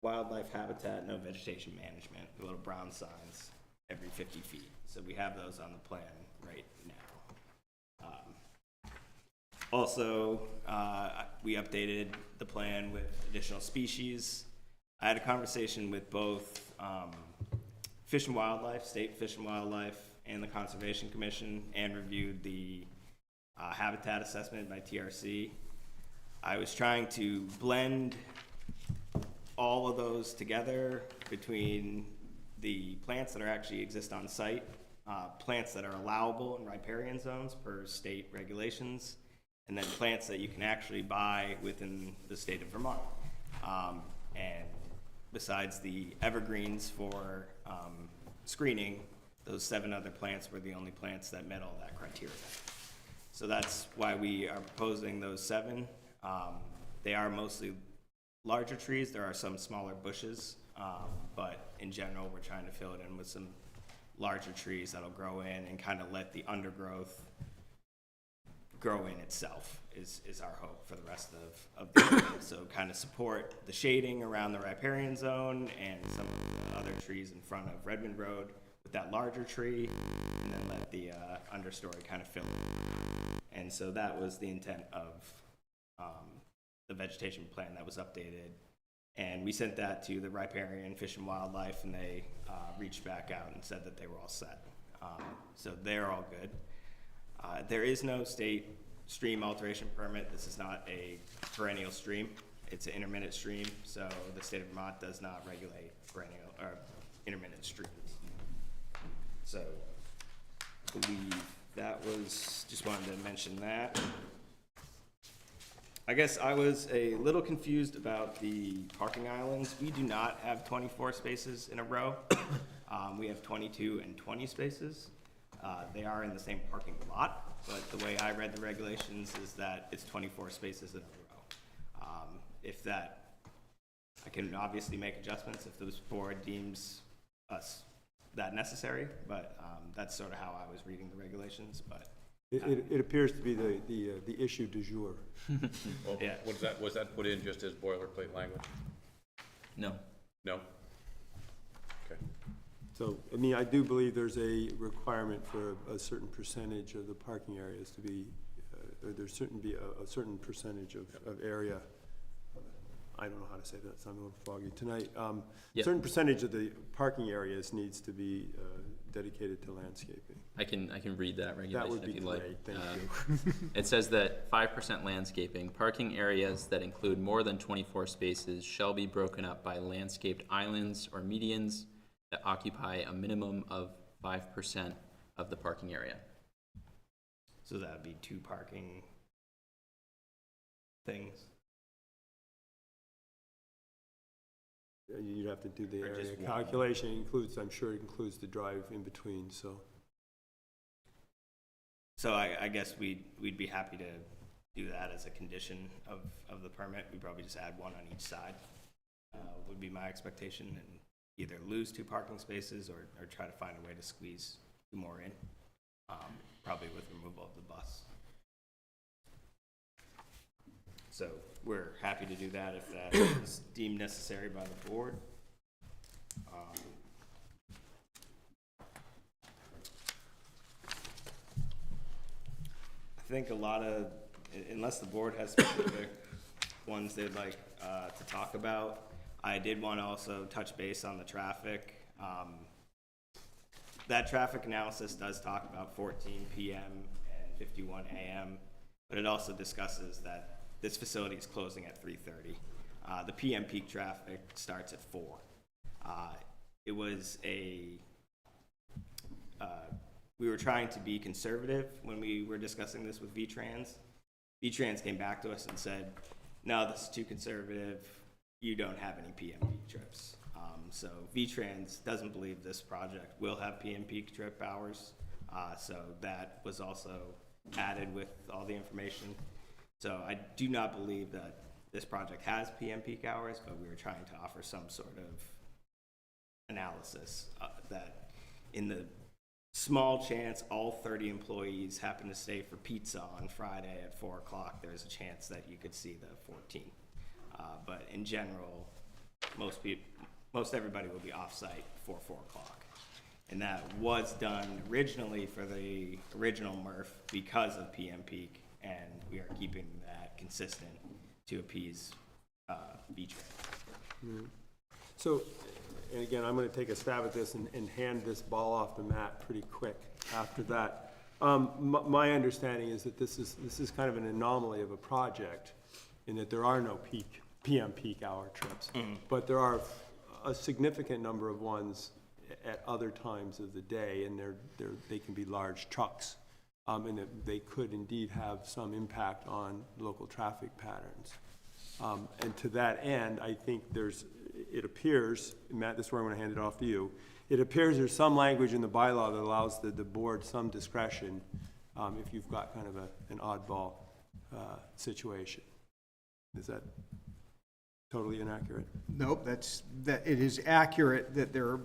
wildlife habitat, no vegetation management, the little brown signs every 50 feet. So we have those on the plan right now. Also, we updated the plan with additional species. I had a conversation with both Fish and Wildlife, State Fish and Wildlife, and the Conservation Commission, and reviewed the habitat assessment by TRC. I was trying to blend all of those together between the plants that are actually exist on site, plants that are allowable in riparian zones per state regulations, and then plants that you can actually buy within the state of Vermont. And besides the evergreens for screening, those 7 other plants were the only plants that met all that criteria. So that's why we are proposing those 7. They are mostly larger trees. There are some smaller bushes, but in general, we're trying to fill it in with some larger trees that'll grow in and kind of let the undergrowth grow in itself is our hope for the rest of the area. So kind of support the shading around the riparian zone and some of the other trees in front of Redmond Road with that larger tree, and then let the understory kind of fill in. And so that was the intent of the vegetation plan that was updated. And we sent that to the Riparian Fish and Wildlife, and they reached back out and said that they were all set. So they're all good. There is no state stream alteration permit. This is not a perennial stream. It's an intermittent stream, so the state of Vermont does not regulate perennial or intermittent streams. So I believe that was, just wanted to mention that. I guess I was a little confused about the parking islands. We do not have 24 spaces in a row. We have 22 and 20 spaces. They are in the same parking lot, but the way I read the regulations is that it's 24 spaces in a row. If that, I can obviously make adjustments if the board deems us that necessary, but that's sort of how I was reading the regulations. But it appears to be the issue du jour. Well, yeah. Was that put in just as boilerplate language? No. No? Okay. So, I mean, I do believe there's a requirement for a certain percentage of the parking areas to be, or there's certain be a certain percentage of area. I don't know how to say that, so I'm a little foggy tonight. Yep. Certain percentage of the parking areas needs to be dedicated to landscaping. I can read that regulation That would be if you'd like. great, thank you. It says that 5% landscaping, parking areas that include more than 24 spaces shall be broken up by landscaped islands or medians that occupy a minimum of 5% of the parking area. So that would be 2 parking things. You'd have to do the Or area just one. calculation. Includes, I'm sure it includes the drive in between, so. So I guess we'd be happy to do that as a condition of the permit. We'd probably just add 1 on each side, would be my expectation, and either lose 2 parking spaces or try to find a way to squeeze 2 more in, probably with removal of the bus. So we're happy to do that if that is deemed necessary by the board. I think a lot of, unless the board has specific ones they'd like to talk about, I did want to also touch base on the traffic. That traffic analysis does talk about 14 p.m. and 10:51 a.m., but it also discusses that this facility is closing at 3:30. The PM peak traffic starts at 4. It was we were trying to be conservative when we were discussing this with VTrans. VTrans came back to us and said, no, this is too conservative. You don't have any PM peak trips. So VTrans doesn't believe this project will have PM peak trip hours. So that was also added with all the information. So I do not believe that this project has PM peak hours, but we were trying to offer some sort of analysis that in the small chance all 30 employees happen to stay for pizza on Friday at 4 o'clock, there's a chance that you could see the 14. But in general, most everybody will be off-site for 4 o'clock. And that was done originally for the original MRF because of PM peak, and we are keeping that consistent to appease VTrans. So, and again, I'm going to take a stab at this and hand this ball off to Matt pretty quick after that. My understanding is that this is kind of an anomaly of a project in that there are no PM peak hour trips, but there are a significant number of ones at other times of the day, and they can be large trucks, and they could indeed have some impact on local traffic patterns. And to that end, I think it appears, Matt, this is where I'm going to hand it off to you. It appears there's some language in the bylaw that allows the board some discretion if you've got kind of an oddball situation. Is that totally inaccurate? Nope, that it is accurate that there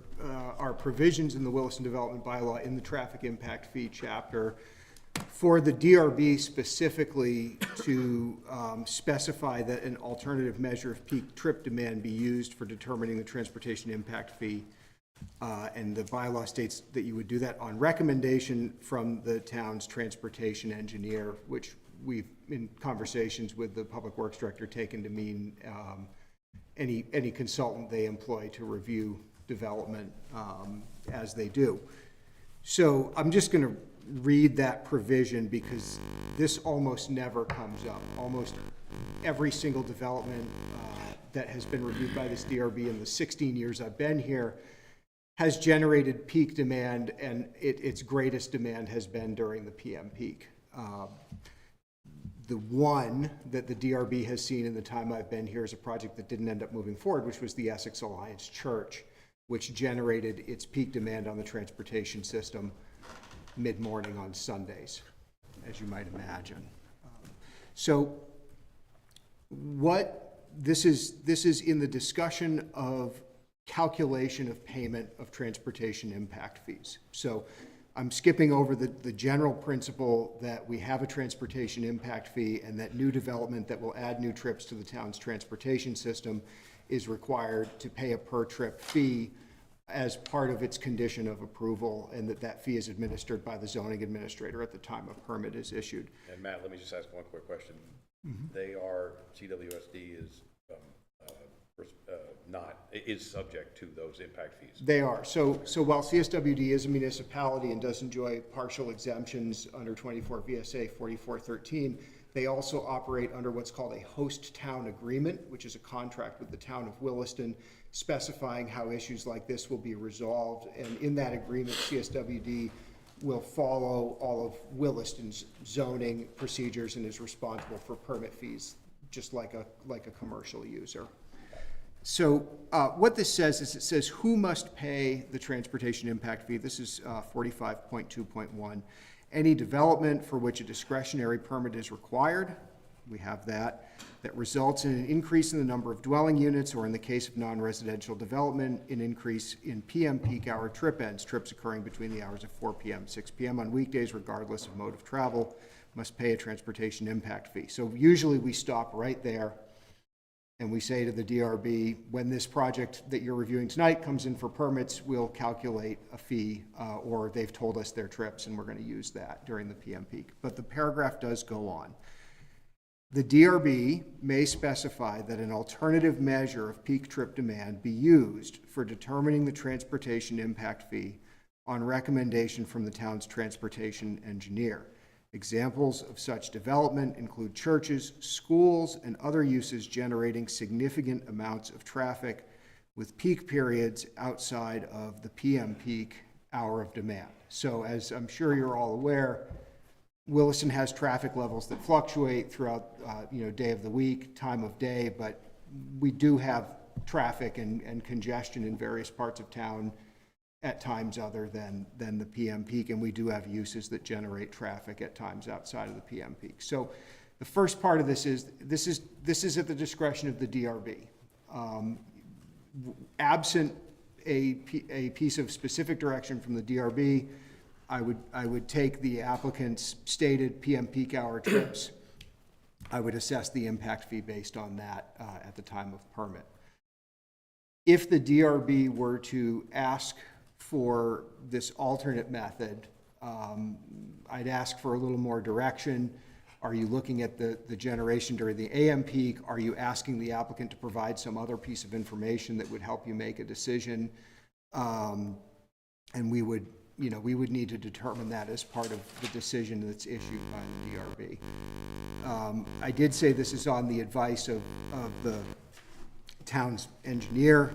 are provisions in the Williston Development Bylaw in the traffic impact fee chapter for the DRB specifically to specify that an alternative measure of peak trip demand be used for determining the transportation impact fee. And the bylaw states that you would do that on recommendation from the town's transportation engineer, which we've, in conversations with the Public Works Director, taken to mean any consultant they employ to review development as they do. So I'm just going to read that provision because this almost never comes up. Almost every single development that has been reviewed by this DRB in the 16 years I've been here has generated peak demand, and its greatest demand has been during the PM peak. The one that the DRB has seen in the time I've been here is a project that didn't end up moving forward, which was the Essex Alliance Church, which generated its peak demand on the transportation system mid-morning on Sundays, as you might imagine. So what this is in the discussion of calculation of payment of transportation impact fees. So I'm skipping over the general principle that we have a transportation impact fee and that new development that will add new trips to the town's transportation system is required to pay a per trip fee as part of its condition of approval, and that fee is administered by the zoning administrator at the time a permit is issued. And Matt, let me just ask one quick question. They are, CWSD is subject to those impact fees. They are. So while CSWD is a municipality and does enjoy partial exemptions under 24 VSA 4413, they also operate under what's called a host town agreement, which is a contract with the town of Williston specifying how issues like this will be resolved. And in that agreement, CSWD will follow all of Williston's zoning procedures and is responsible for permit fees, just like a commercial user. So what this says is it says who must pay the transportation impact fee. This is 45.2.1. Any development for which a discretionary permit is required, we have that results in an increase in the number of dwelling units, or in the case of non-residential development, an increase in PM peak hour trip ends, trips occurring between the hours of 4 p.m. 6 p.m. on weekdays, regardless of mode of travel, must pay a transportation impact fee. So usually we stop right there and we say to the DRB, when this project that you're reviewing tonight comes in for permits, we'll calculate a fee, or they've told us their trips and we're going to use that during the PM peak. But the paragraph does go on. The DRB may specify that an alternative measure of peak trip demand be used for determining the transportation impact fee on recommendation from the town's transportation engineer. Examples of such development include churches, schools, and other uses generating significant amounts of traffic with peak periods outside of the PM peak hour of demand. So as I'm sure you're all aware, Williston has traffic levels that fluctuate throughout, day of the week, time of day, but we do have traffic and congestion in various parts of town at times other than the PM peak, and we do have uses that generate traffic at times outside of the PM peak. So the first part of this is at the discretion of the DRB. Absent a piece of specific direction from the DRB, I would take the applicant's stated PM peak hour trips. I would assess the impact fee based on that at the time of permit. If the DRB were to ask for this alternate method, I'd ask for a little more direction. Are you looking at the generation during the AM peak? Are you asking the applicant to provide some other piece of information that would help you make a decision? And we would need to determine that as part of the decision that's issued by the DRB. I did say this is on the advice of the town's engineer.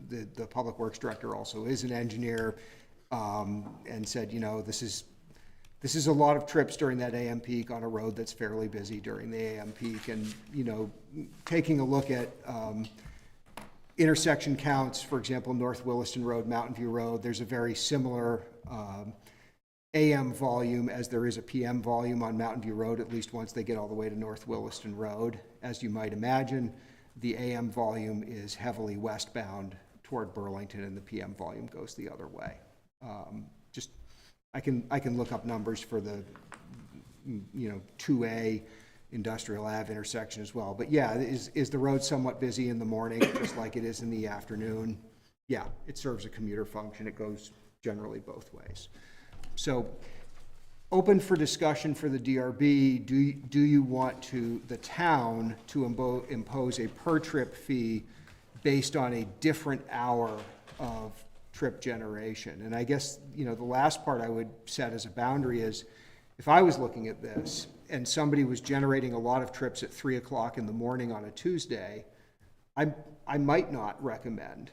The Public Works Director also is an engineer, and said, this is a lot of trips during that AM peak on a road that's fairly busy during the AM peak. And, taking a look at intersection counts, for example, North Williston Road, Mountain View Road, there's a very similar AM volume as there is a PM volume on Mountain View Road, at least once they get all the way to North Williston Road. As you might imagine, the AM volume is heavily westbound toward Burlington, and the PM volume goes the other way. I can look up numbers for the 2A Industrial Ave intersection as well. But yeah, is the road somewhat busy in the morning, just like it is in the afternoon? Yeah, it serves a commuter function. It goes generally both ways. So open for discussion for the DRB. Do you want the town to impose a per trip fee based on a different hour of trip generation? And I guess, the last part I would set as a boundary is, if I was looking at this and somebody was generating a lot of trips at 3 o'clock in the morning on a Tuesday, I might not recommend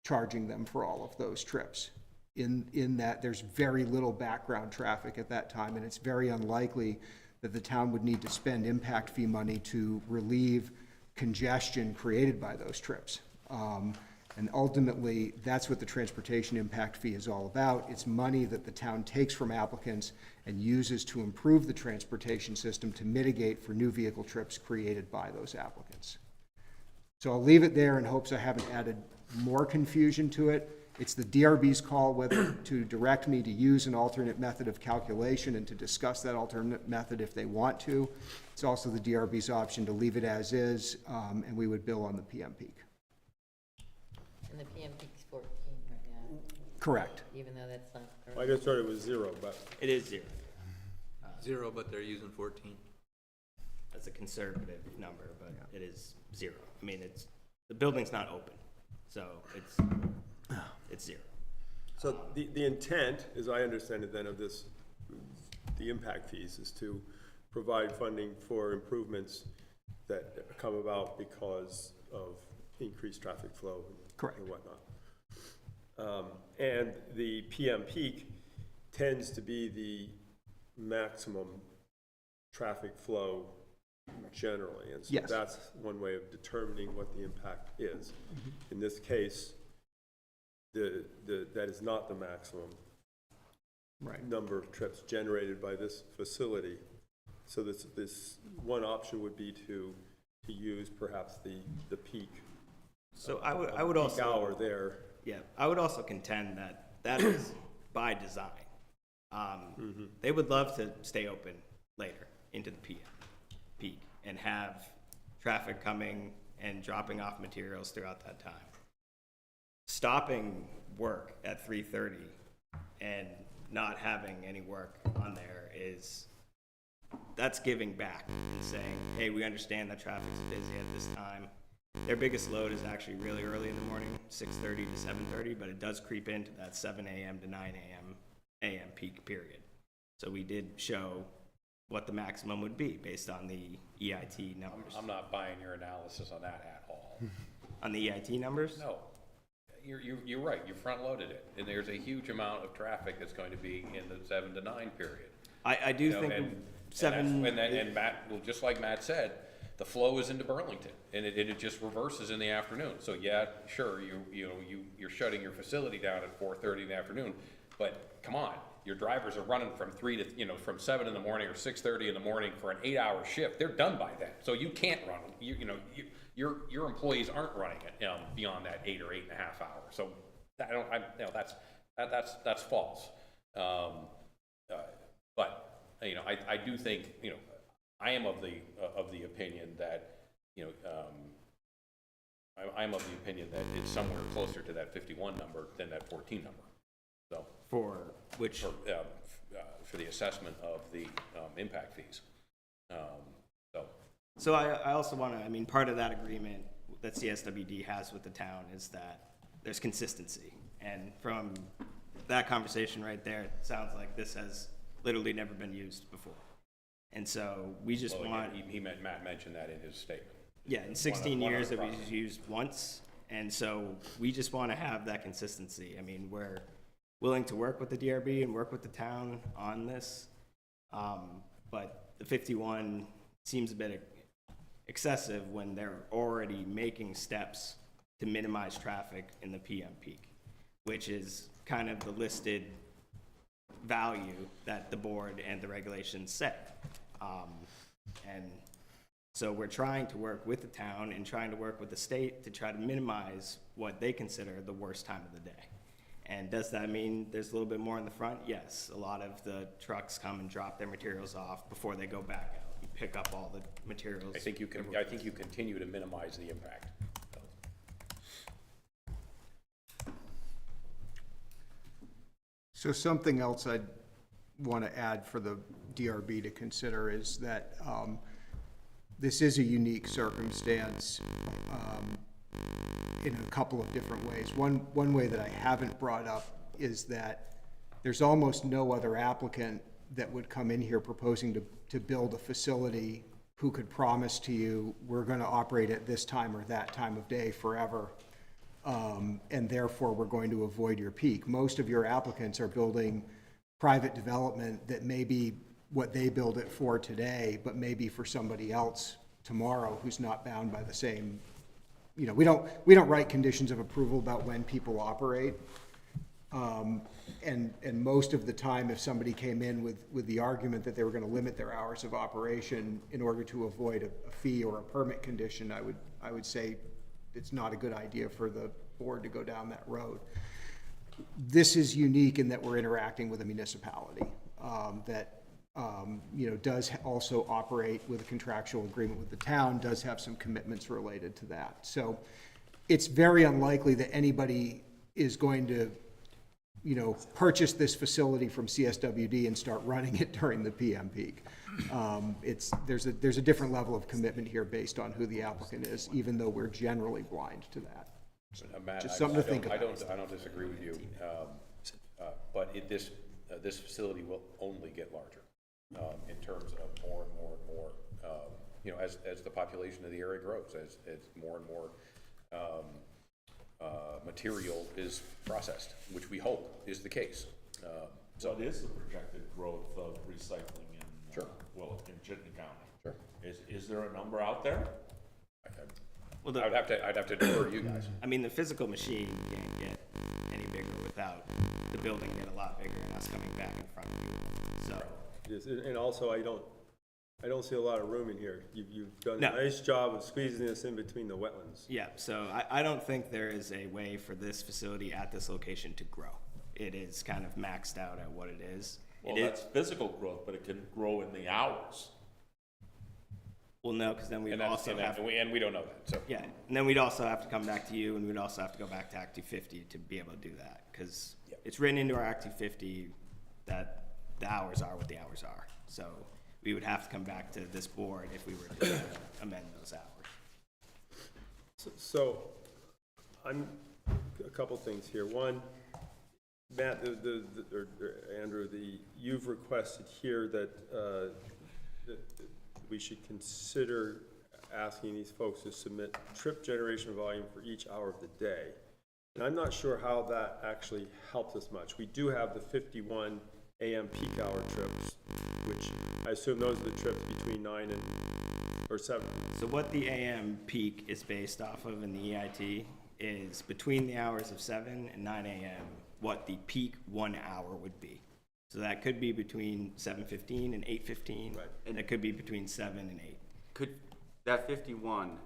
charging them for all of those trips, in that there's very little background traffic at that time, and it's very unlikely that the town would need to spend impact fee money to relieve congestion created by those trips. And ultimately, that's what the transportation impact fee is all about. It's money that the town takes from applicants and uses to improve the transportation system to mitigate for new vehicle trips created by those applicants. So I'll leave it there in hopes I haven't added more confusion to it. It's the DRB's call whether to direct me to use an alternate method of calculation and to discuss that alternate method if they want to. It's also the DRB's option to leave it as is, and we would bill on the PM peak. And the PM peak's 14 right now. Correct. Even though that's not correct. I just thought it was 0, but It is 0. 0, but they're using 14. That's a conservative number, but it is 0. I mean, the building's not open, so it's 0. so the intent, as I understand it then, of this, the impact fees, is to provide funding for improvements that come about because of increased traffic flow. Correct. And whatnot. And the PM peak tends to be the maximum traffic flow generally, and so Yes. that's one way of determining what the impact is. In this case, that is not the maximum number of trips generated by this facility. So this one option would be to use perhaps the peak. So I would also, peak hour there. Yeah, I would also contend that is by design. They would love to stay open later into the PM peak and have traffic coming and dropping off materials throughout that time. Stopping work at 3:30 and not having any work on there that's giving back and saying, hey, we understand that traffic's busy at this time. Their biggest load is actually really early in the morning, 6:30 to 7:30, but it does creep into that 7 a.m. to 9 a.m. peak period. So we did show what the maximum would be based on the EIT numbers. I'm not buying your analysis on that at all. On the EIT numbers? No, you're right, you front-loaded it, and there's a huge amount of traffic that's going to be in the 7 to 9 period. I do You know, think and seven. and Matt, well, just like Matt said, the flow is into Burlington, and it just reverses in the afternoon. So yeah, sure, you're shutting your facility down at 4:30 in the afternoon, but come on, your drivers are running from 7 in the morning or 6:30 in the morning for an 8-hour shift. They're done by then, so you can't run. Your employees aren't running it beyond that 8 or 8.5 hours. So that's false. But I do think I am of the opinion that I'm of the opinion that it's somewhere closer to that 51 number than that 14 number. So For which? For the assessment of the impact fees. So I also want to, part of that agreement that CSWD has with the town is that there's consistency. And from that conversation right there, it sounds like this has literally never been used before. And so we just want... Matt mentioned that in his statement. Yeah, in 16 years it was used once. And so we just want to have that consistency. We're willing to work with the DRB and work with the town on this. But the 51 seems a bit excessive when they're already making steps to minimize traffic in the PM peak, which is kind of the listed value that the board and the regulations set. And so we're trying to work with the town and trying to work with the state to try to minimize what they consider the worst time of the day. And does that mean there's a little bit more in the front? Yes. A lot of the trucks come and drop their materials off before they go back out. You pick up all the materials. I think you continue to minimize the impact. So something else I'd want to add for the DRB to consider is that this is a unique circumstance in a couple of different ways. One way that I haven't brought up is that there's almost no other applicant that would come in here proposing to build a facility who could promise to you, we're going to operate at this time or that time of day forever, and therefore we're going to avoid your peak. Most of your applicants are building private development that may be what they build it for today, but maybe for somebody else tomorrow who's not bound by the same, we don't write conditions of approval about when people operate. And most of the time, if somebody came in with the argument that they were going to limit their hours of operation in order to avoid a fee or a permit condition, I would say it's not a good idea for the board to go down that road. This is unique in that we're interacting with a municipality that does also operate with a contractual agreement with the town, does have some commitments related to that. So it's very unlikely that anybody is going to purchase this facility from CSWD and start running it during the PM peak. There's a different level of commitment here based on who the applicant is, even though we're generally blind to that. Matt, Just something to think about. I don't disagree with you, but this facility will only get larger in terms of more and more and more. As the population of the area grows, as more and more material is processed, which we hope is the case. So it is the projected growth of recycling in in Chittenden County. Sure. Is there a number out there? Well, I'd have to defer to you guys. The physical machine can't get any bigger without the building get a lot bigger and us coming back in front of you. So. Yes, and also I don't see a lot of room in here. You've done No. a nice job of squeezing this in between the wetlands. Yeah, so I don't think there is a way for this facility at this location to grow. It is kind of maxed out at what it is. Well, that's physical growth, but it can grow in the hours. Well, no, because then we And we don't know that. So yeah, and then we'd also have to come back to you, and we'd also have to go back to Act 250 to be able to do that, because it's written into our Act 250 that the hours are what the hours are. So we would have to come back to this board if we were to amend those hours. So I'm a couple things here. One, Matt, or Andrew, you've requested here that that we should consider asking these folks to submit trip generation volume for each hour of the day. And I'm not sure how that actually helps us much. We do have the 51 AM peak hour trips, which I assume those are the trips between 9 and, or 7. So what the AM peak is based off of in the EIT is between the hours of 7 and 9 AM, what the peak 1 hour would be. So that could be between 7:15 and 8:15. Right. And it could be between 7 and 8. Could, that 51,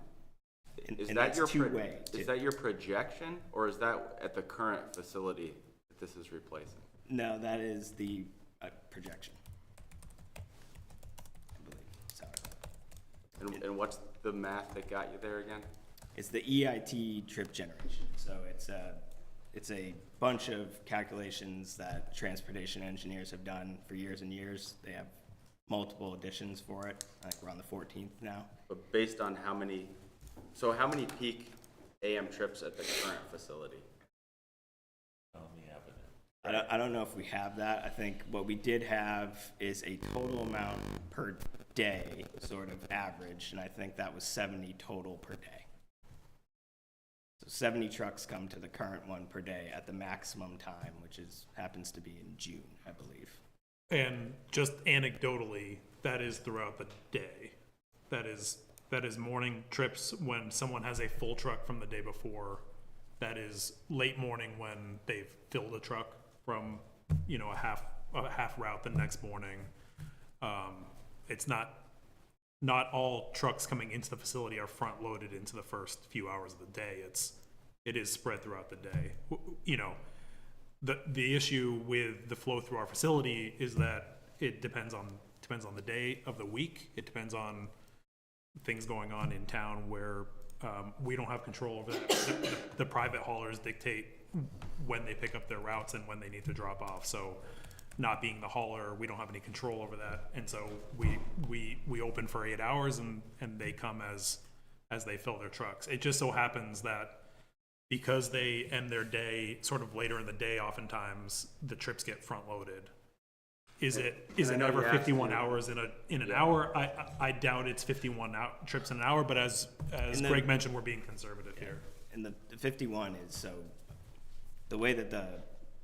is And that that's your, two-way, is too. that your projection, or is that at the current facility that this is replacing? No, that is the projection. I believe. Sorry. And what's the math that got you there again? It's the EIT trip generation. So it's a bunch of calculations that transportation engineers have done for years and years. They have multiple additions for it. I think we're on the 14th now. But based on how many peak AM trips at the current facility? I don't know if we have that. I think what we did have is a total amount per day, sort of average, and I think that was 70 total per day. So 70 trucks come to the current one per day at the maximum time, which happens to be in June, I believe. And just anecdotally, that is throughout the day. That is morning trips when someone has a full truck from the day before. That is late morning when they've filled a truck from, a half route the next morning. It's not all trucks coming into the facility are front loaded into the first few hours of the day. It is spread throughout the day. The issue with the flow through our facility is that it depends on the day of the week. It depends on things going on in town where we don't have control over that. The private haulers dictate when they pick up their routes and when they need to drop off. So not being the hauler, we don't have any control over that. And so we open for 8 hours and they come as they fill their trucks. It just so happens that because they end their day sort of later in the day, oftentimes the trips get front loaded. Is it ever 51 hours in an hour? I doubt it's 51 trips in an hour, but as Greg mentioned, we're being conservative here. And the 51 is, so the way that the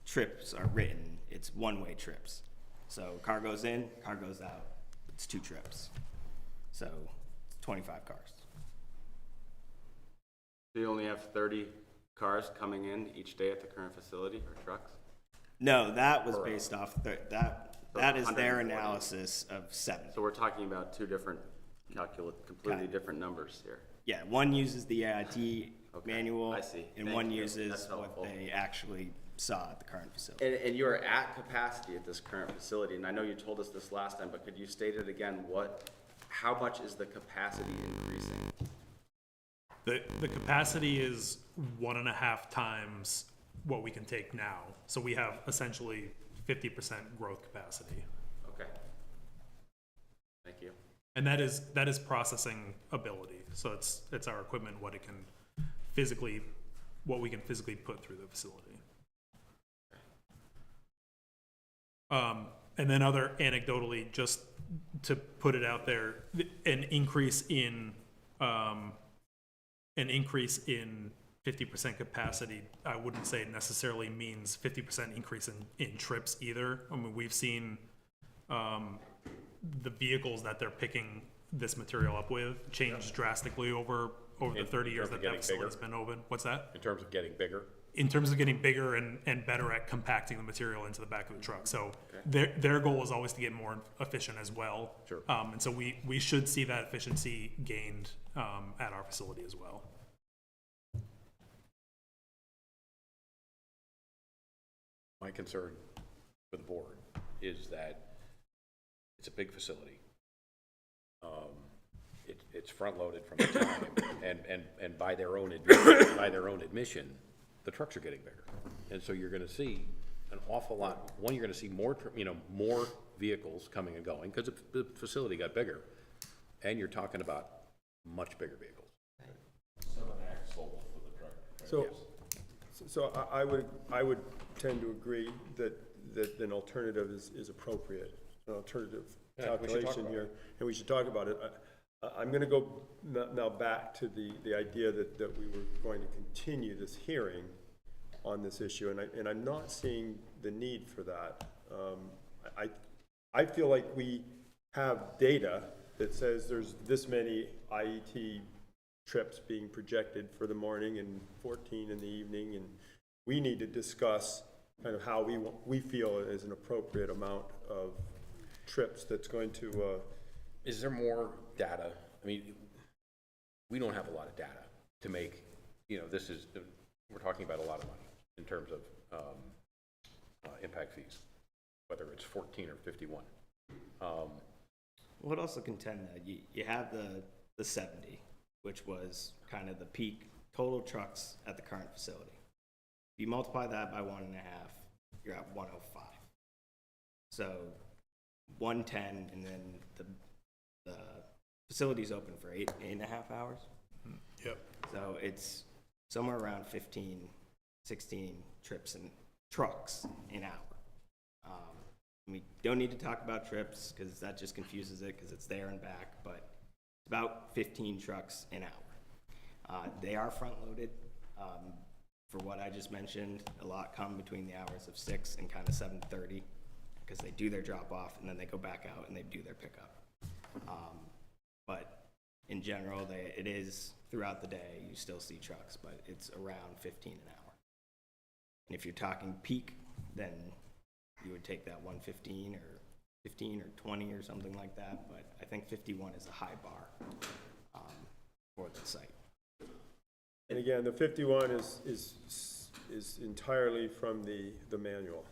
trips are written, it's one-way trips. So car goes in, car goes out. It's 2 trips. So it's 25 cars. Do you only have 30 cars coming in each day at the current facility, or trucks? No, that was based off, that is their 140. analysis of 7. So we're talking about two different completely different numbers here. Yeah, one uses the AIT manual. I see. And Thank one you. uses That's what helpful. they actually saw at the current facility. And you're at capacity at this current facility, and I know you told us this last time, but could you state it again? How much is the capacity increasing? The capacity is 1.5 times what we can take now. So we have essentially 50% growth capacity. Okay. Thank you. And that is processing ability. So it's our equipment, what we can physically put through the facility. And then other anecdotally, just to put it out there, an increase in 50% capacity, I wouldn't say it necessarily means 50% increase in trips either. I mean, we've seen the vehicles that they're picking this material up with change drastically over the 30 years that facility's been open. What's that? In terms of getting bigger? In terms of getting bigger and better at compacting the material into the back of the truck. So their goal is always to get more efficient as well. Sure. And so we should see that efficiency gained at our facility as well. My concern for the board is that it's a big facility. It's front-loaded from the time, and by their own admission, the trucks are getting bigger. And so you're gonna see an awful lot, you're gonna see more vehicles coming and going, because the facility got bigger, and you're talking about much bigger vehicles. 7 axle for the tractor. So I would tend to agree that an alternative is appropriate, an alternative Yeah, we should talk calculation about here, and we should talk about it. I'm gonna go now back to the idea that we were going to continue this hearing on this issue, and I'm not seeing the need for that. I feel like we have data that says there's this many IET trips being projected for the morning and 14 in the evening, and we need to discuss kind of how we feel is an appropriate amount of trips that's going to, Is there more data? I mean, we don't have a lot of data to make, we're talking about a lot of money in terms of impact fees, whether it's 14 or 51. Would also contend that you have the 70, which was kind of the peak total trucks at the current facility. If you multiply that by 1.5, you're at 105. So 110, and then the facility's open for 8.5 hours. Yep. So it's somewhere around 15, 16 trips and trucks an hour. We don't need to talk about trips because that just confuses it because it's there and back, but it's about 15 trucks an hour. They are front loaded. For what I just mentioned, a lot come between the hours of 6 and kind of 7:30 because they do their drop off and then they go back out and they do their pickup. But in general, it is throughout the day, you still see trucks, but it's around 15 an hour. And if you're talking peak, then you would take that 115 or 15 or 20 or something like that, but I think 51 is a high bar for the site. and again, the 51 is entirely from the manual.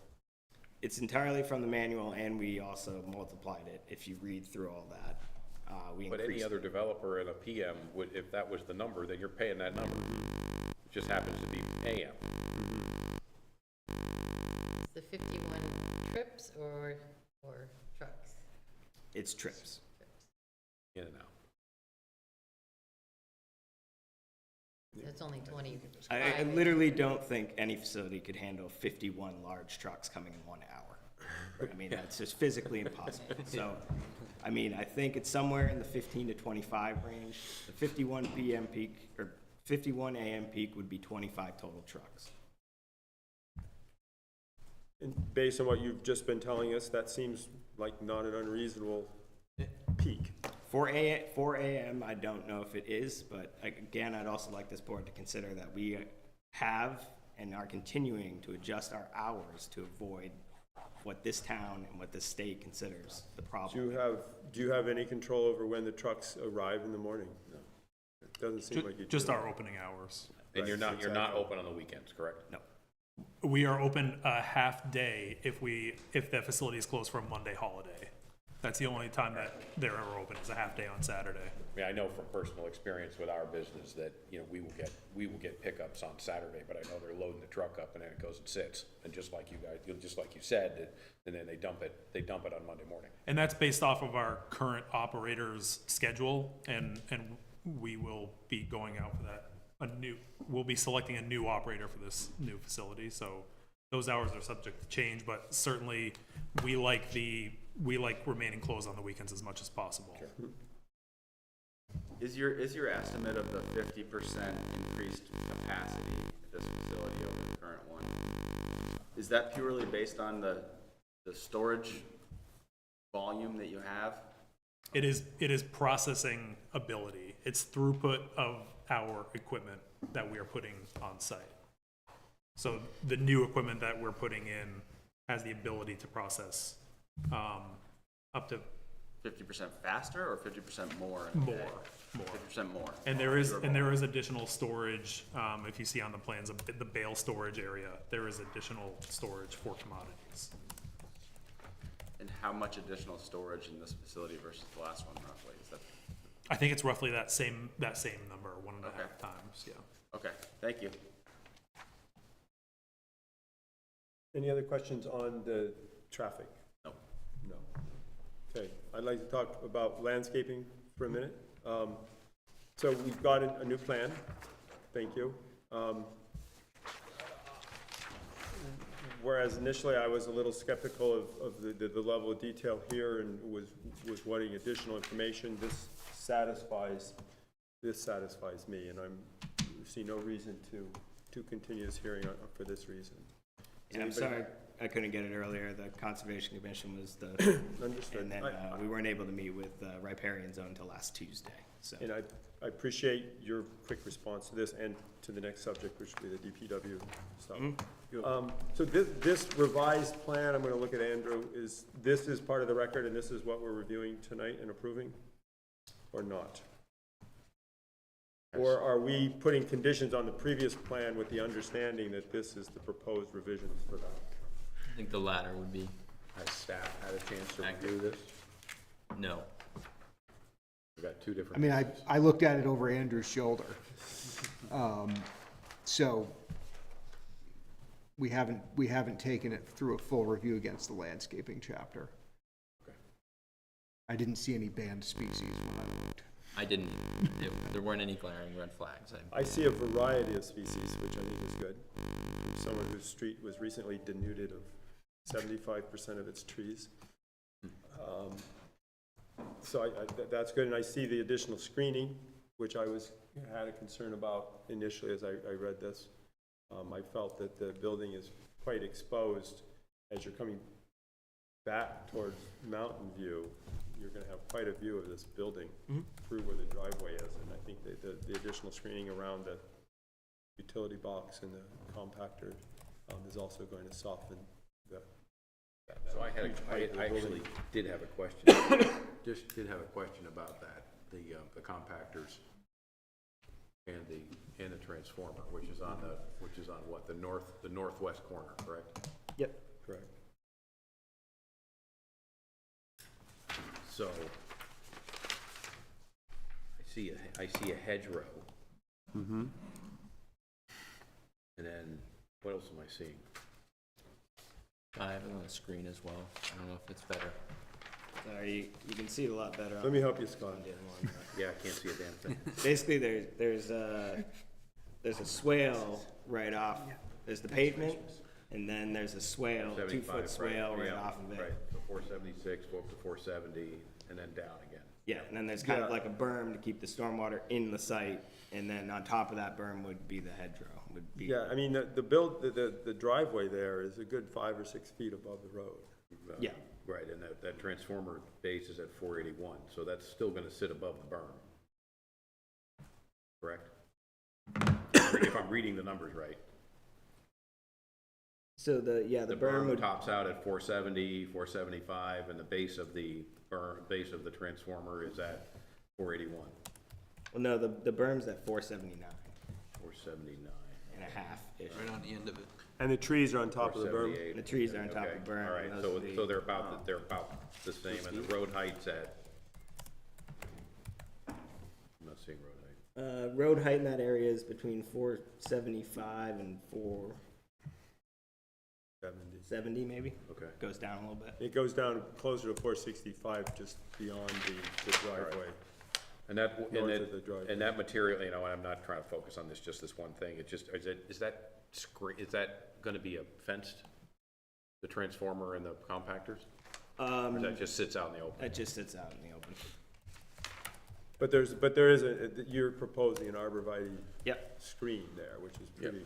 It's entirely from the manual, and we also multiplied it. If you read through all that, But any other developer and a PM would, if that was the number, then you're paying that number. It just happens to be AM. It's the 51 trips or trucks? It's trips. In and out. That's only 20. I literally don't think any facility could handle 51 large trucks coming in 1 hour. I mean, that's just physically impossible. So, I mean, I think it's somewhere in the 15 to 25 range. The 51 PM peak, or 51 AM peak would be 25 total trucks. And based on what you've just been telling us, that seems like not an unreasonable peak. For AM, I don't know if it is, but again, I'd also like this board to consider that we have and are continuing to adjust our hours to avoid what this town and what this state considers the problem. Do you have any control over when the trucks arrive in the morning? No. It doesn't seem like you do. Just our opening hours. And you're not exactly. open on the weekends, correct? No. We are open a half day if the facility is closed for a Monday holiday. That's the only time that they're ever open, is a half day on Saturday. I mean, I know from personal experience with our business that, we will get pickups on Saturday, but I know they're loading the truck up and then it goes and sits. And just like you guys, just like you said, and then they dump it on Monday morning. And that's based off of our current operator's schedule, and we will be going out for that. We'll be selecting a new operator for this new facility, so those hours are subject to change, but certainly we like remaining closed on the weekends as much as possible. Sure. Is your estimate of the 50% increased capacity at this facility over the current one, is that purely based on the storage volume that you have? It is processing ability. It's throughput of our equipment that we are putting on site. So the new equipment that we're putting in has the ability to process up to 50% faster or 50% more? more. 50% more. And there is additional storage. If you see on the plans, the bale storage area, there is additional storage for commodities. And how much additional storage in this facility versus the last one roughly? Is that? I think it's roughly that same number, 1.5 times. Yeah. Okay, thank you. Any other questions on the traffic? No. No. Okay, I'd like to talk about landscaping for a minute. So we've got a new plan. Thank you. whereas initially I was a little skeptical of the level of detail here and was wanting additional information, this satisfies me, and see no reason to continue this hearing for this reason. Yeah, I'm sorry I couldn't get it earlier. The Conservation Commission was the, Understood. and then we weren't able to meet with riparian zone until last Tuesday, so. And I appreciate your quick response to this and to the next subject, which will be the DPW stuff. So this revised plan, I'm gonna look at Andrew, this is part of the record and this is what we're reviewing tonight and approving, or not? Or are we putting conditions on the previous plan with the understanding that this is the proposed revisions for that? I think the latter would be Has staff had a chance to accurate. review this? No. We've got two different. I mean, I looked at it over Andrew's shoulder. So we haven't taken it through a full review against the landscaping chapter. Okay. I didn't see any banned species when I looked. I didn't. There weren't any glaring red flags. I see a variety of species, which I think is good. From someone whose street was recently denuded of 75% of its trees. So that's good, and I see the additional screening, which I had a concern about initially as I read this. I felt that the building is quite exposed as you're coming back towards Mountain View. You're going to have quite a view of this building through where the driveway is, and I think that the additional screening around the utility box and the compactor is also going to soften the. So I actually did have a question, just did have a question about that, the compactors and the transformer, which is on what, the northwest corner, correct? Yep. Correct. So I see a hedgerow. Mm-hmm. And then what else am I seeing? I have it on the screen as well. I don't know if it's better. Sorry, you can see it a lot better. Let me help you, Scott. Yeah, I can't see a damn thing. Basically, there's a swale right off. There's the pavement, and then there's a swale, 2-foot swale right off of it. Right, so 476, go up to 470, and then down again. Yeah, and then there's kind of like a berm to keep the stormwater in the site, and then on top of that berm would be the hedgerow. Yeah, I mean, the driveway there is a good 5 or 6 feet above the road. Yeah. Right, and that transformer base is at 481, so that's still gonna sit above the berm. Correct? If I'm reading the numbers right. So the berm would tops out at 470, 475, and the base of the the transformer is at 481. Well, no, the berm's at 479. 479. And a half-ish. Right on the end of it. And the trees are on top of the berm. 478. The trees are on top of the berm. All right, and so those so they're about the same, and the road height's at. I'm not seeing road height. road height in that area is between 475 and 470 maybe. Okay. Goes down a little bit. It goes down closer to 465, just beyond the driveway. And that North of the material, you know, and I'm not trying to focus on this, just this one thing. It just is that going to be a fenced, the transformer and the compactors? Or that just sits out in the open? That just sits out in the open. But there is you're proposing an arborvitae screen there, which is pretty.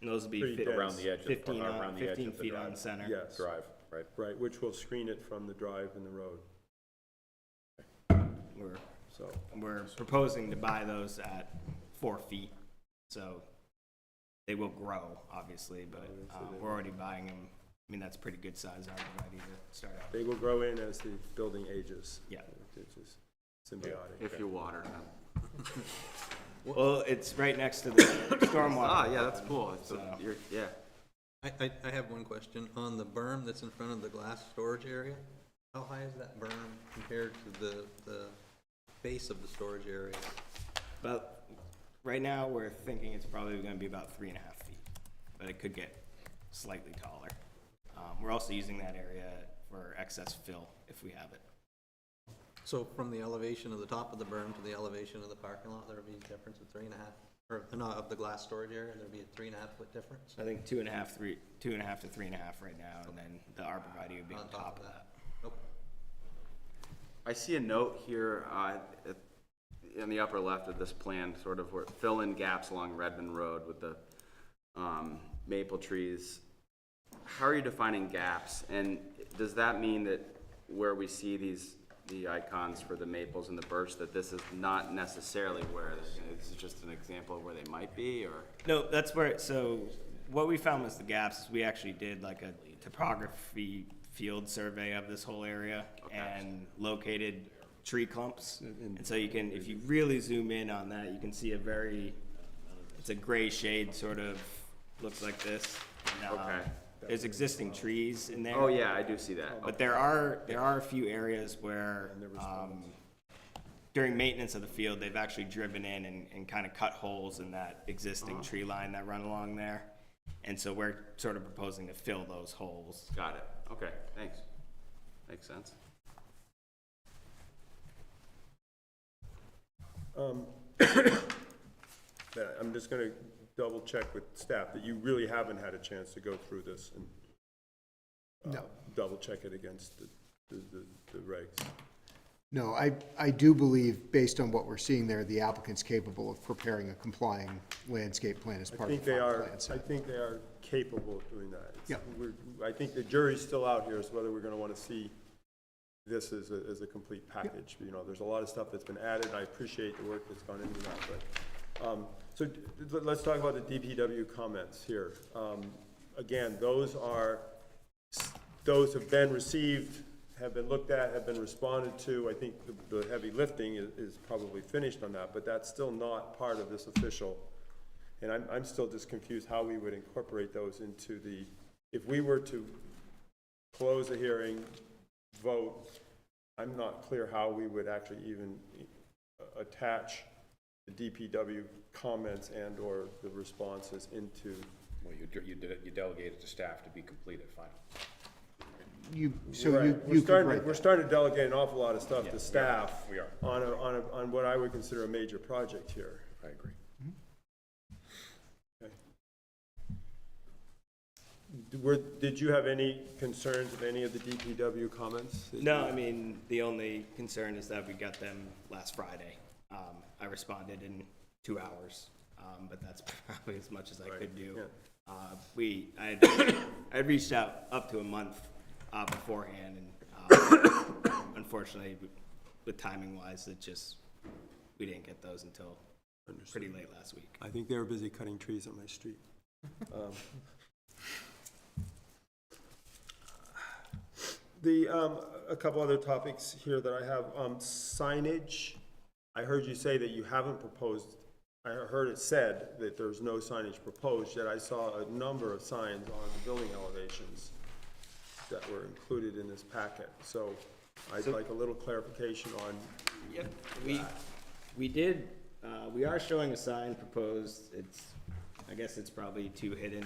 And those would be around the edge, 15 around the edge 15 of the feet drive. on center. Yes. Drive, right? Right, which will screen it from the drive and the road. We're proposing to buy those at 4 feet, so they will grow, obviously, but we're already buying them. I mean, that's pretty good size arborvitae to start out. They will grow in as the building ages. Yeah. It's just symbiotic. If you water them. Well, it's right next to the stormwater. Yeah, that's cool. So, I have one question. On the berm that's in front of the glass storage area, how high is that berm compared to the base of the storage area? But right now, we're thinking it's probably going to be about 3.5 feet, but it could get slightly taller. We're also using that area for excess fill if we have it. So from the elevation of the top of the berm to the elevation of the parking lot, there would be a difference of 3.5 Or, no, of the glass storage area, there'd be a 3.5-foot difference? I think 2.5 to 3.5 right now, and then the arborvitae would be on top of that. Nope. I see a note here, in the upper left of this plan, sort of where fill in gaps along Redmond Road with the, maple trees. How are you defining gaps? And does that mean that where we see the icons for the maples and the birch, that this is not necessarily where, this is just an example of where they might be, or? No, that's where, so what we found was the gaps, is we actually did like a topography field survey of this whole area and located tree clumps. And so you can, if you really zoom in on that, you can see it's a gray shade, sort of, looks like this. And, Okay. There's existing trees in there. Oh, yeah, I do see that. But there are a few areas where, during maintenance of the field, they've actually driven in and kind of cut holes in that existing tree line that run along there. And so we're sort of proposing to fill those holes. Got it. Okay, thanks. Makes sense. I'm just gonna double check with staff that you really haven't had a chance to go through this and No. double check it against the regs. No, I do believe, based on what we're seeing there, the applicant's capable of preparing a complying landscape plan as part of the final plan I set. think they are capable of doing that. Yeah. I think the jury's still out here as whether we're gonna wanna see this as a complete package. You know, there's a lot of stuff that's been added. I appreciate the work that's gone into that, but, so let's talk about the DPW comments here. Again, those have been received, have been looked at, have been responded to. I think the heavy lifting is probably finished on that, but that's still not part of this official. And I'm still just confused how we would incorporate those into if we were to close the hearing, vote, I'm not clear how we would actually even attach the DPW comments and/or the responses into. Well, you delegate it to staff to be complete at final. We're starting to delegate an awful lot of stuff to staff. We are. On what I would consider a major project here. I agree. Okay. Did you have any concerns of any of the DPW comments? No, I mean, the only concern is that we got them last Friday. I responded in 2 hours, but that's probably as much as I could do. Yeah. I had reached out up to a month beforehand, and unfortunately, with timing wise, we didn't get those until pretty late last week. I think they were busy cutting trees on my street. A couple other topics here that I have. Signage, I heard you say that you haven't proposed, I heard it said that there's no signage proposed, yet I saw a number of signs on the building elevations that were included in this packet. So I'd like a little clarification on. Yep, we did, we are showing a sign proposed. I guess it's probably too hidden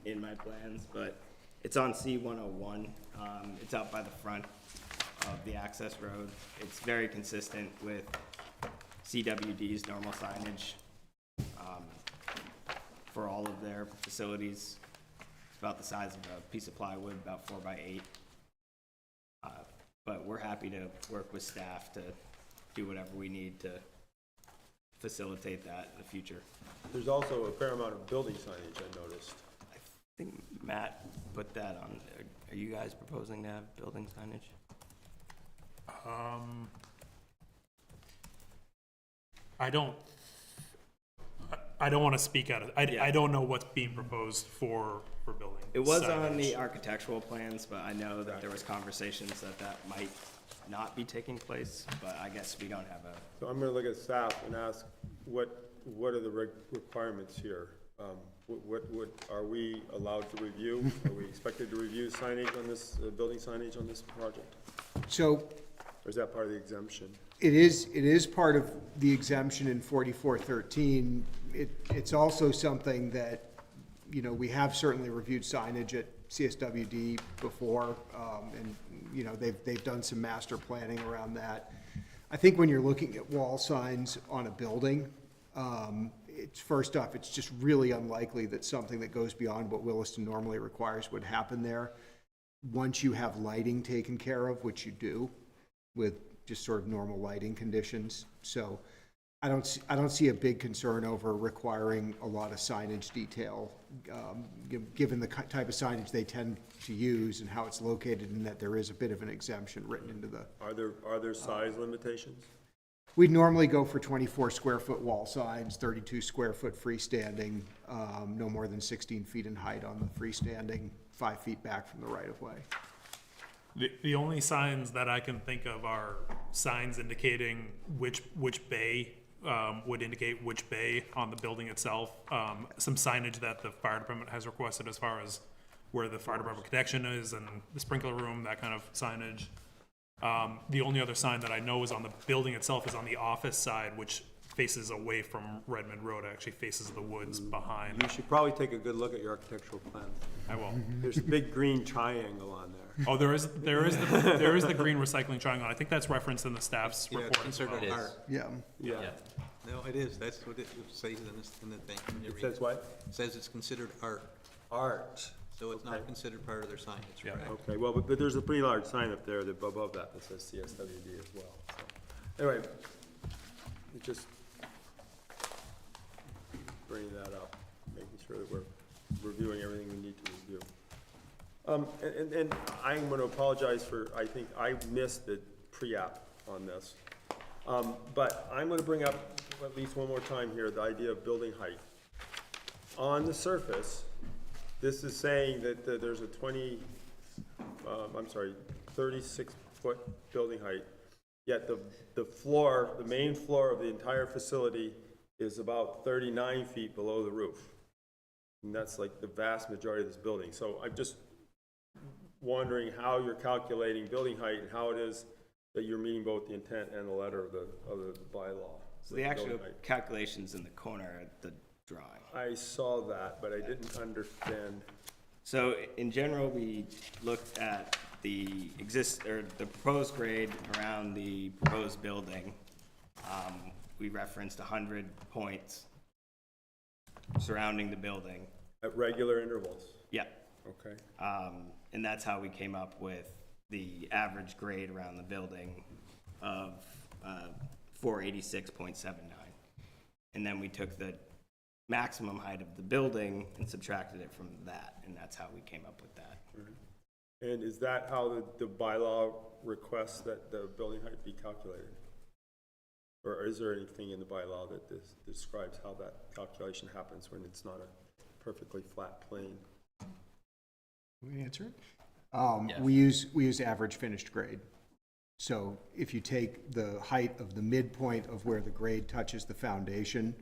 in my plans, but it's on C-101. It's out by the front of the access road. It's very consistent with CWD's normal signage for all of their facilities. It's about the size of a piece of plywood, about 4 by 8. But we're happy to work with staff to do whatever we need to facilitate that in the future. There's also a fair amount of building signage, I noticed. I think Matt put that on there. Are you guys proposing to have building signage? I don't want to speak out of, I don't know what's being proposed for building. It was on signage. the architectural plans, but I know that there was conversations that might not be taking place, but I guess we don't have a. So I'm gonna look at staff and ask, what are the requirements here? What are we allowed to review? Are we expected to review signage on this, building signage on this project? So Or is that part of the exemption? it is part of the exemption in 4413. It's also something that, you know, we have certainly reviewed signage at CSWD before, and, you know, they've done some master planning around that. I think when you're looking at wall signs on a building, It's first off, it's just really unlikely that something that goes beyond what Williston normally requires would happen there. Once you have lighting taken care of, which you do with just sort of normal lighting conditions. So I don't see a big concern over requiring a lot of signage detail, given the type of signage they tend to use and how it's located, and that there is a bit of an exemption written into the. Are there size limitations? We'd normally go for 24 square foot wall signs, 32 square foot freestanding, no more than 16 feet in height on the freestanding, 5 feet back from the right of way. The only signs that I can think of are signs indicating which bay would indicate which bay on the building itself. Some signage that the fire department has requested as far as where the fire department connection is and the sprinkler room, that kind of signage. The only other sign that I know is on the building itself is on the office side, which faces away from Redmond Road, actually faces the woods behind. You should probably take a good look at your architectural plan. I will. There's a big green triangle on there. Oh, there is the green recycling triangle. I think that's referenced in the staff's Yeah, report it's as well. considered art. Yeah. Yeah. No, it is, that's what it says in the thing. It says what? It says it's considered art, Art. so it's Okay. not considered part of their signage, Yeah. correct? Okay, well, but there's a pretty large sign up there that above that says CSWD as well. So, anyway, it just bringing that up, making sure that we're reviewing everything we need to review. And I'm going to apologize for, I think I missed the pre-app on this. But I'm going to bring up at least one more time here the idea of building height. On the surface, this is saying that there's a 36-foot building height, yet the floor, the main floor of the entire facility is about 39 feet below the roof. And that's like the vast majority of this building. So I'm just wondering how you're calculating building height and how it is that you're meeting both the intent and the letter of the bylaw. So the actual calculations in the corner at the drawing. I saw that, but I didn't understand. So in general, we looked at the proposed grade around the proposed building. We referenced 100 points surrounding the building. At regular intervals? Yeah. Okay. And that's how we came up with the average grade around the building of 486.79. And then we took the maximum height of the building and subtracted it from that, and that's how we came up with that. And is that how the bylaw requests that the building height be calculated? Or is there anything in the bylaw that describes how that calculation happens when it's not a perfectly flat plane? Can we answer it? Yes. We use average finished grade. So if you take the height of the midpoint of where the grade touches the foundation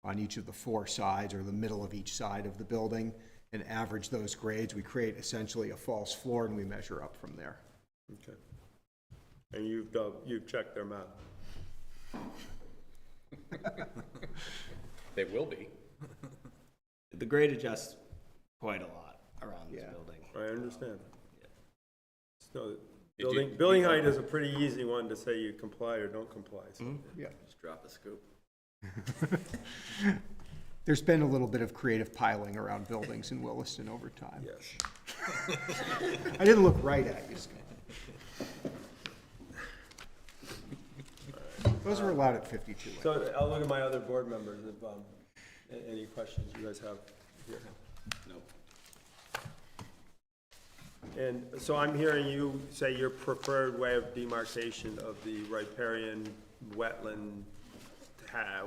on each of the four sides, or the middle of each side of the building, and average those grades, we create essentially a false floor, and we measure up from there. Okay. And you've checked their math? They will be. The grade adjusts quite a lot around this building. I understand. So, you- building height is a pretty easy one to say you comply or don't comply. So. Yeah. Just drop a scoop. There's been a little bit of creative piling around buildings in Williston over time. Yes. I didn't look right at you, Scott. Those are allowed at 52. So I'll look at my other board members if any questions you guys have here. Nope. And so I'm hearing you say your preferred way of demarcation of the riparian wetland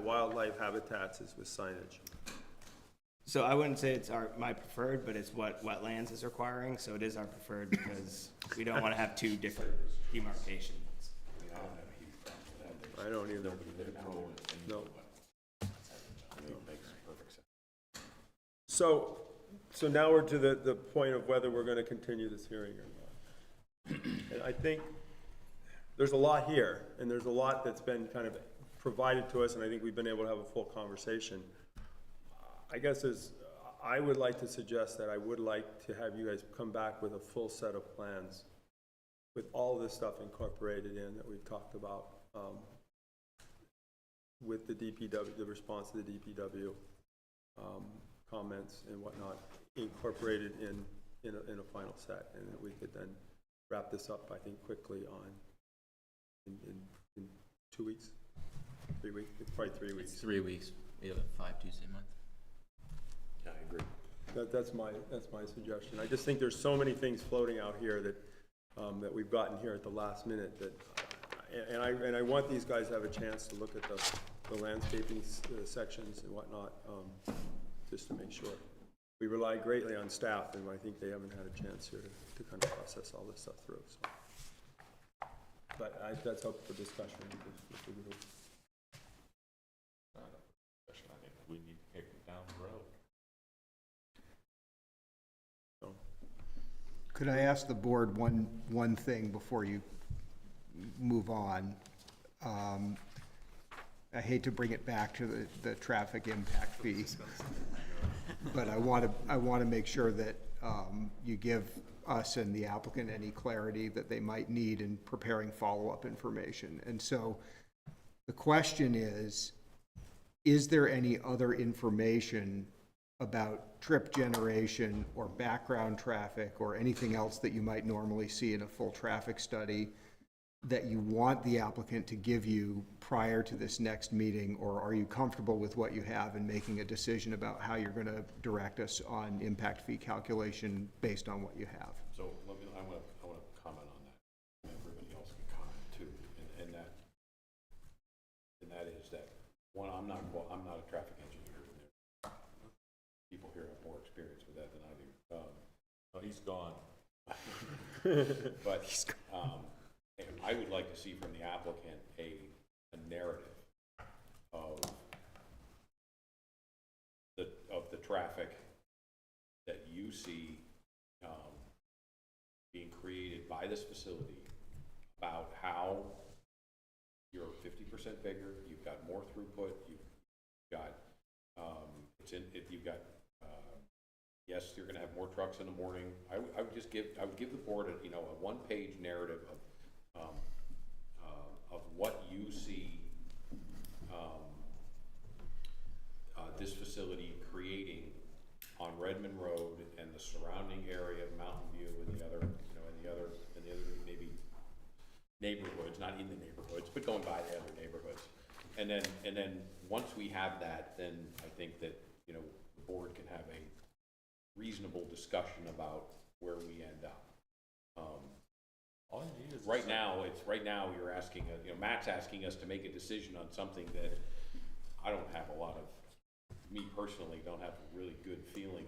wildlife habitats is with signage. So I wouldn't say it's my preferred, but it's what wetlands is requiring, so it is our preferred because we don't want to have two different demarcations. I don't either. No. So now we're to the point of whether we're going to continue this hearing or not. And I think there's a lot here, and there's a lot that's been kind of provided to us, and I think we've been able to have a full conversation. I guess I would like to suggest that I would like to have you guys come back with a full set of plans with all this stuff incorporated in that we've talked about. with the DPW, the response to the DPW, comments and whatnot incorporated in a final set, and that we could then wrap this up, I think, quickly in 2 weeks, 3 weeks, it's probably 3 weeks. It's 3 weeks. We have a 5 Tuesday month. I agree. That's my suggestion. I just think there's so many things floating out here that, that we've gotten here at the last minute that, and I want these guys to have a chance to look at the landscaping sections and whatnot, just to make sure. We rely greatly on staff, and I think they haven't had a chance here to kind of process all this stuff through, so. But that's up for discussion with the group. Not up for discussion. I think we need to kick it down the road. So. Could I ask the board one thing before you move on? I hate to bring it back to the traffic impact fee, but I want to make sure that you give us and the applicant any clarity that they might need in preparing follow-up information. And so the question is there any other information about trip generation or background traffic or anything else that you might normally see in a full traffic study that you want the applicant to give you prior to this next meeting, or are you comfortable with what you have and making a decision about how you're going to direct us on impact fee calculation based on what you have? So I want to comment on that, and everybody else can comment too, and that is that, one, I'm not a traffic engineer. People here have more experience with that than I do. Oh, he's gone. But I would like to see from the applicant a narrative of the traffic that you see being created by this facility, about how you're 50% bigger, you've got more throughput, you've got yes, you're going to have more trucks in the morning. I would give the board a one-page narrative of what you see this facility creating on Redmond Road and the surrounding area of Mountain View and the other maybe neighborhoods, not in the neighborhoods, but going by the other neighborhoods. And then once we have that, then I think that the board can have a reasonable discussion about where we end up. All you need is right now you're asking, Matt's asking us to make a decision on something that I don't have a lot of, me personally, don't have a really good feeling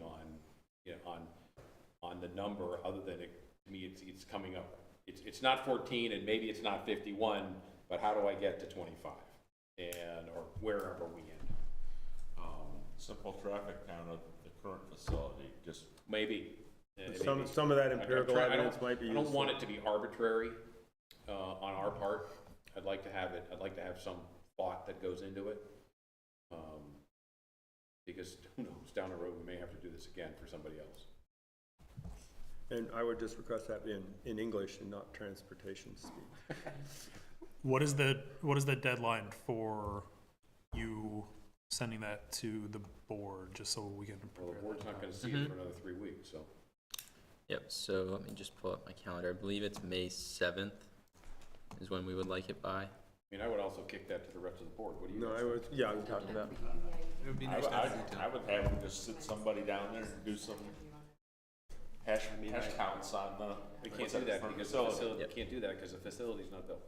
on the number, other than to me it's coming up. It's not 14 and maybe it's not 51, but how do I get to 25 or wherever we end up? simple traffic count of the current facility, just maybe. Some of that empirical evidence might be useful. I don't want it to be arbitrary on our part. I'd like to have some thought that goes into it, because who knows, down the road we may have to do this again for somebody else. And I would just request that be in English and not transportation speak. What is the deadline for you sending that to the board, just so we can prepare? Well, the board's not going to see it for another 3 weeks, so. Yep, so let me just pull up my calendar. I believe it's May 7th is when we would like it by. I mean, I would also kick that to the rest of the board. What do you No, guys I would, think? yeah, we talked about. It would be nice to have detail. I would have him just sit somebody down there and do some hash counts on the. We can't do that because the facility, can't do that because the facility's not built.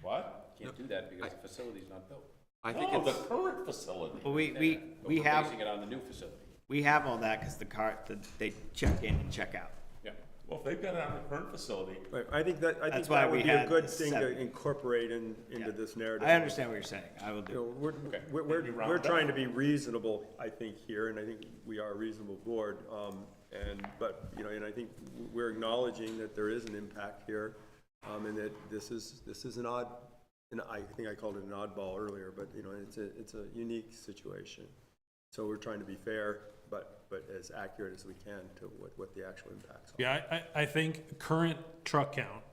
What? Can't do that because the facility's not built. I think No, it's, the current facility. well, But we we're have, basing it on the new facility. we have all that because they check in and check out. Yeah. Well, if they've got it on the current facility, Right, I think that That's why would we be a had good the thing to 7. incorporate into Yeah. this narrative. I understand what you're saying. I will You do. know, Okay. we're You round we're up. trying to be reasonable, I think, here, and I think we are a reasonable board. But and I think we're acknowledging that there is an impact here, and that this is an odd, and I think I called it an oddball earlier, but it's a unique situation. So we're trying to be fair, but as accurate as we can to what the actual impacts are. Yeah, I think current truck count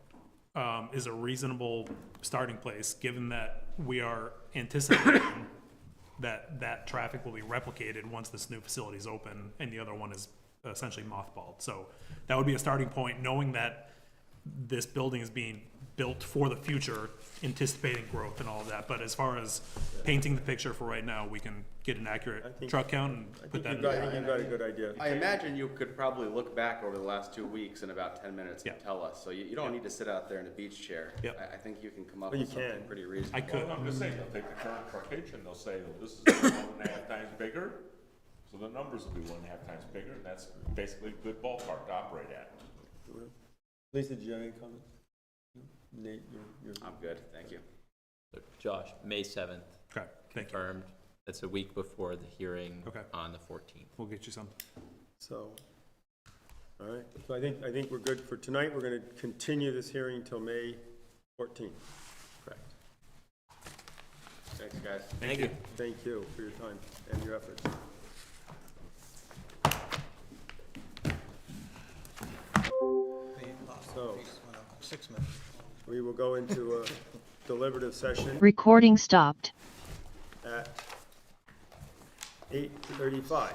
is a reasonable starting place, given that we are anticipating that traffic will be replicated once this new facility is open and the other one is essentially mothballed. So that would be a starting point, knowing that this building is being built for the future, anticipating growth and all of that. But as far as painting the picture for right now, we can get an accurate truck count and put that in. I think you've got a good idea. I imagine you could probably look back over the last 2 weeks in about 10 minutes and Yeah. tell us. So you don't need to sit out there in a beach chair. Yep. I think you can come up Well, with you something can. pretty reasonable. I could. I'm just saying, they'll take the current truckage and they'll say, well, this is 1.5 times bigger, so the numbers will be 1.5 times bigger, and that's basically a good ballpark to operate at. Lisa, did you have any comments? Nate, you're. I'm good, thank you. So Josh, May 7th. Okay, thank you. Confirmed. That's a week before the hearing Okay. on the 14th. We'll get you some. So, all right, so I think we're good for tonight. We're gonna continue this hearing until May 14th. Correct. Thanks, guys. Thank you. Thank you for your time and your efforts. So, 6 minutes. we will go into a deliberative session Recording stopped. at 8:35.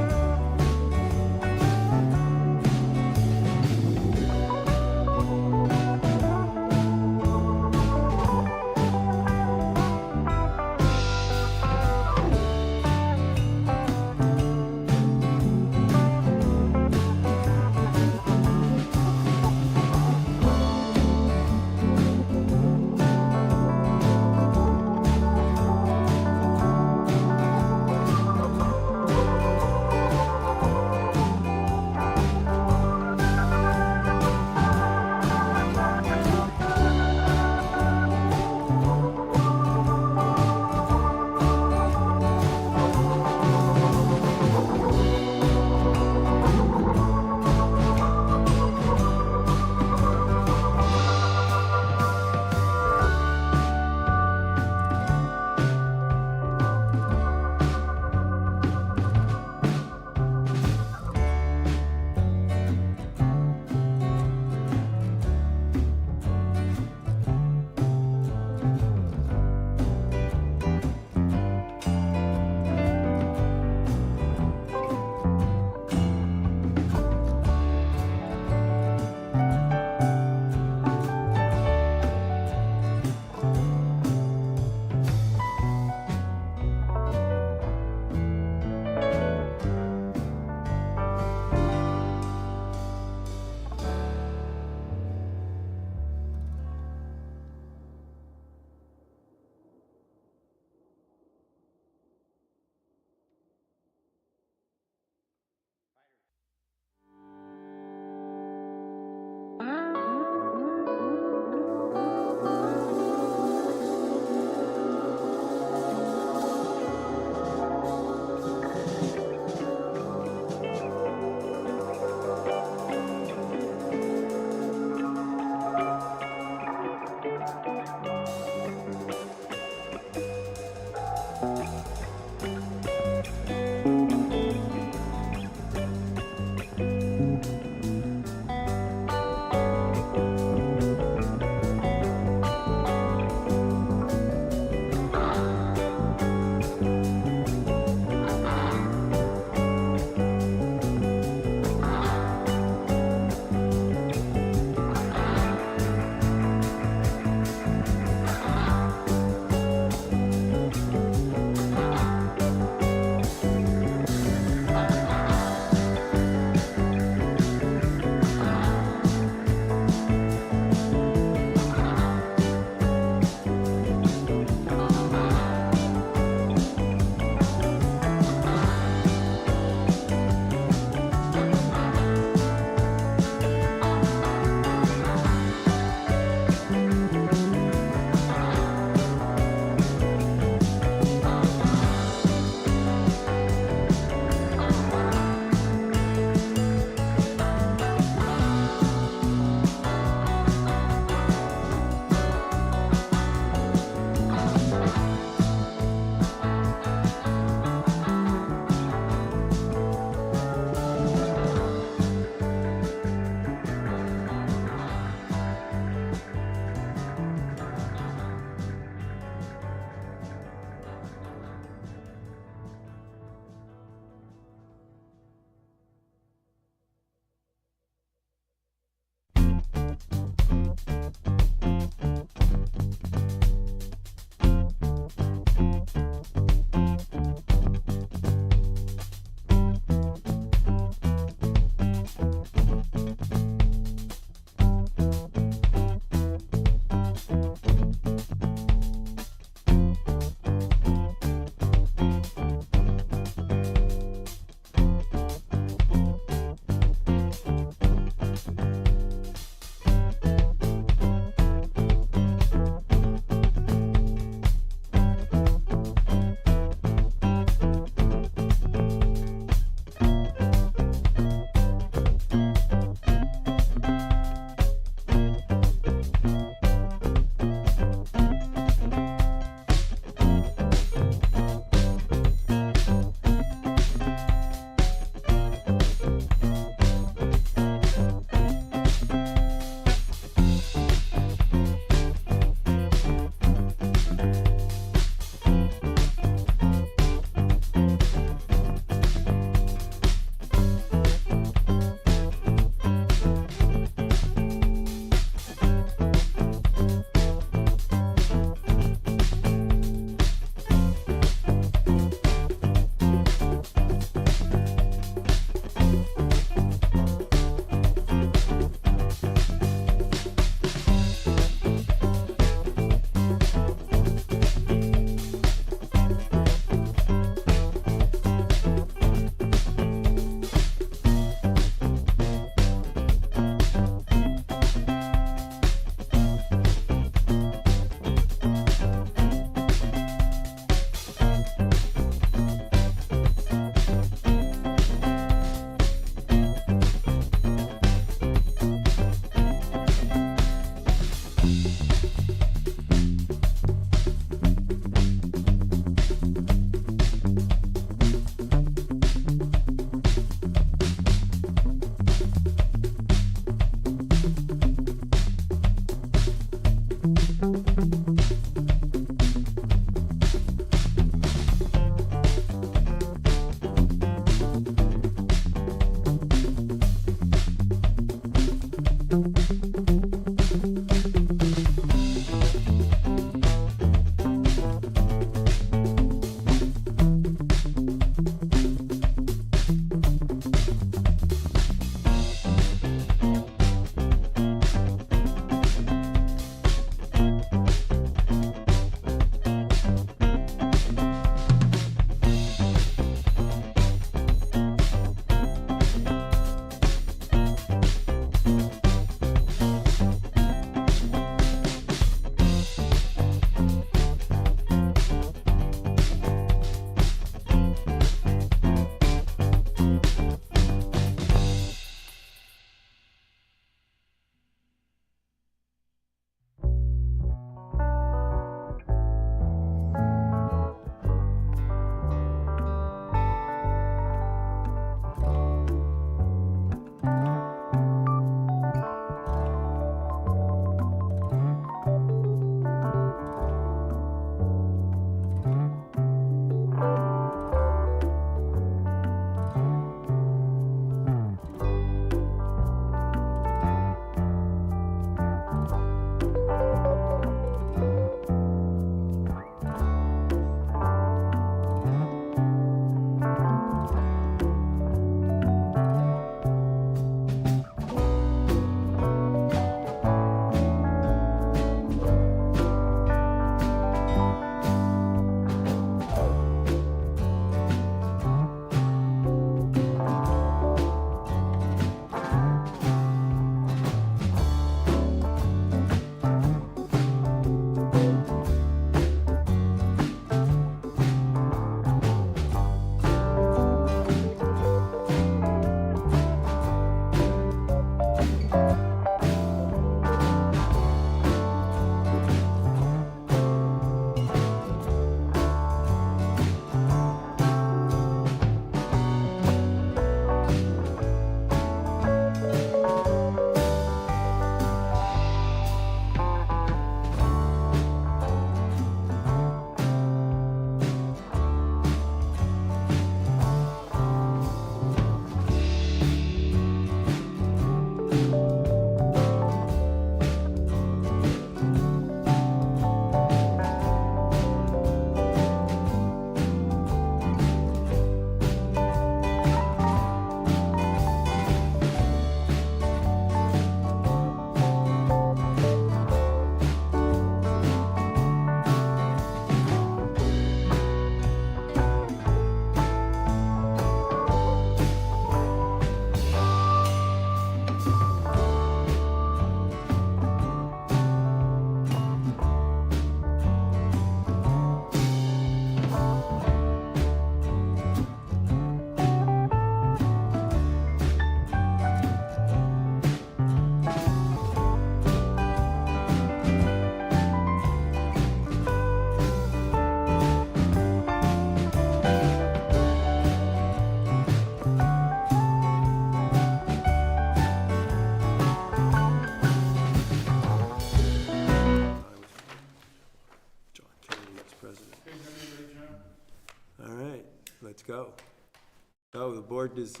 No, the board is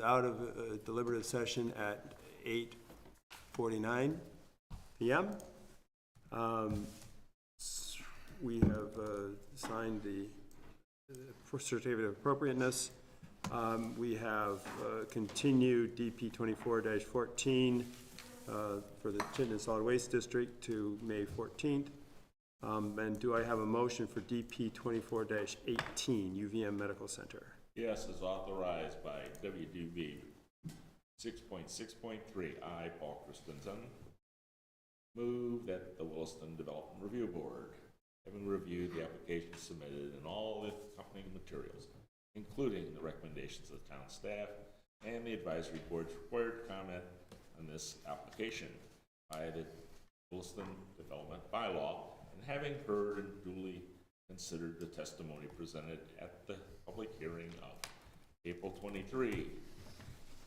out of deliberative session at 8:49 PM. We have signed the certificate of appropriateness. We have continued DP 24-14 for the Chittenden Solid Waste District to May 14th. And do I have a motion for DP 24-18 UVM Medical Center? Yes, is authorized by WDB 6.6.3. I, Paul Christensen, move that the Williston Development Review Board, having reviewed the application submitted and all the accompanying materials, including the recommendations of the town staff and the advisory board's required comment on this application by the Williston Development Bylaw, and having heard and duly considered the testimony presented at the public hearing of April 23,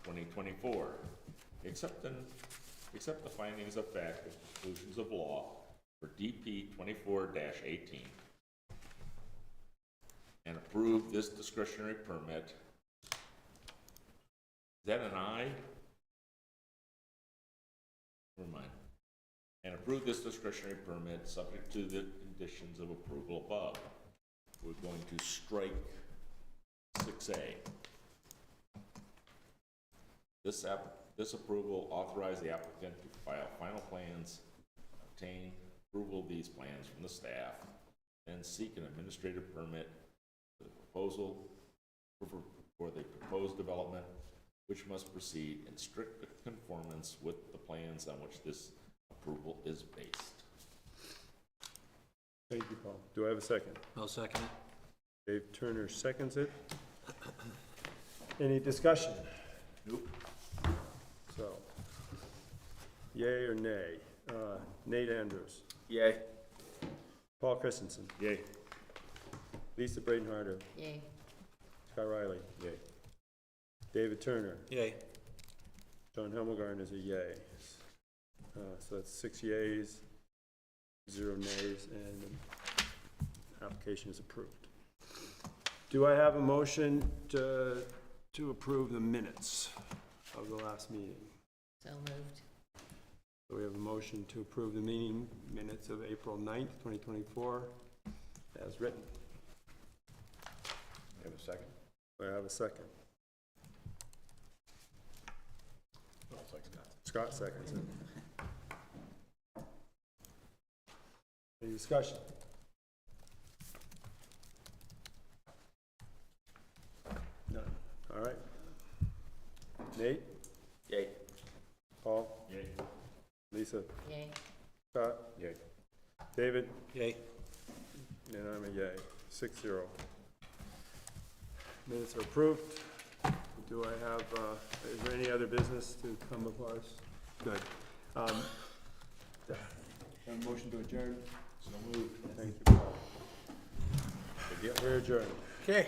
2024, except the findings of fact and conclusions of law for DP 24-18, and approve this discretionary permit. Is that an I? Never mind. And approve this discretionary permit subject to the conditions of approval above. We're going to strike 6A. This approval authorized the applicant to file final plans, obtain approval of these plans from the staff, and seek an administrative permit for the proposed development, which must proceed in strict conformance with the plans on which this approval is based. Thank you, Paul. Do I have a second? I'll second it. Dave Turner seconds it. Any discussion? Nope. So, yay or nay? Nate Andrews. Yay. Paul Christensen. Yay. Lisa Bradenharder. Yay. Scott Riley. Yay. David Turner. Yay. John Hemmelgarn is a yay. So that's 6 yays, 0 nays, and the application is approved. Do I have a motion to approve the minutes of the last meeting? So moved. So we have a motion to approve the meeting minutes of April 9th, 2024, as written. You have a second? Do I have a second? I'll second that. Scott seconds it. Any discussion? None. All right. Nate? Yay. Paul? Yay. Lisa? Yay. Scott? Yay. David? Yay. And I'm a yay. 6-0. Minutes are approved. Do I have, is there any other business to come before us? Good. Have a motion to adjourn? So moved. Thank you, Paul. We're adjourned. Okay.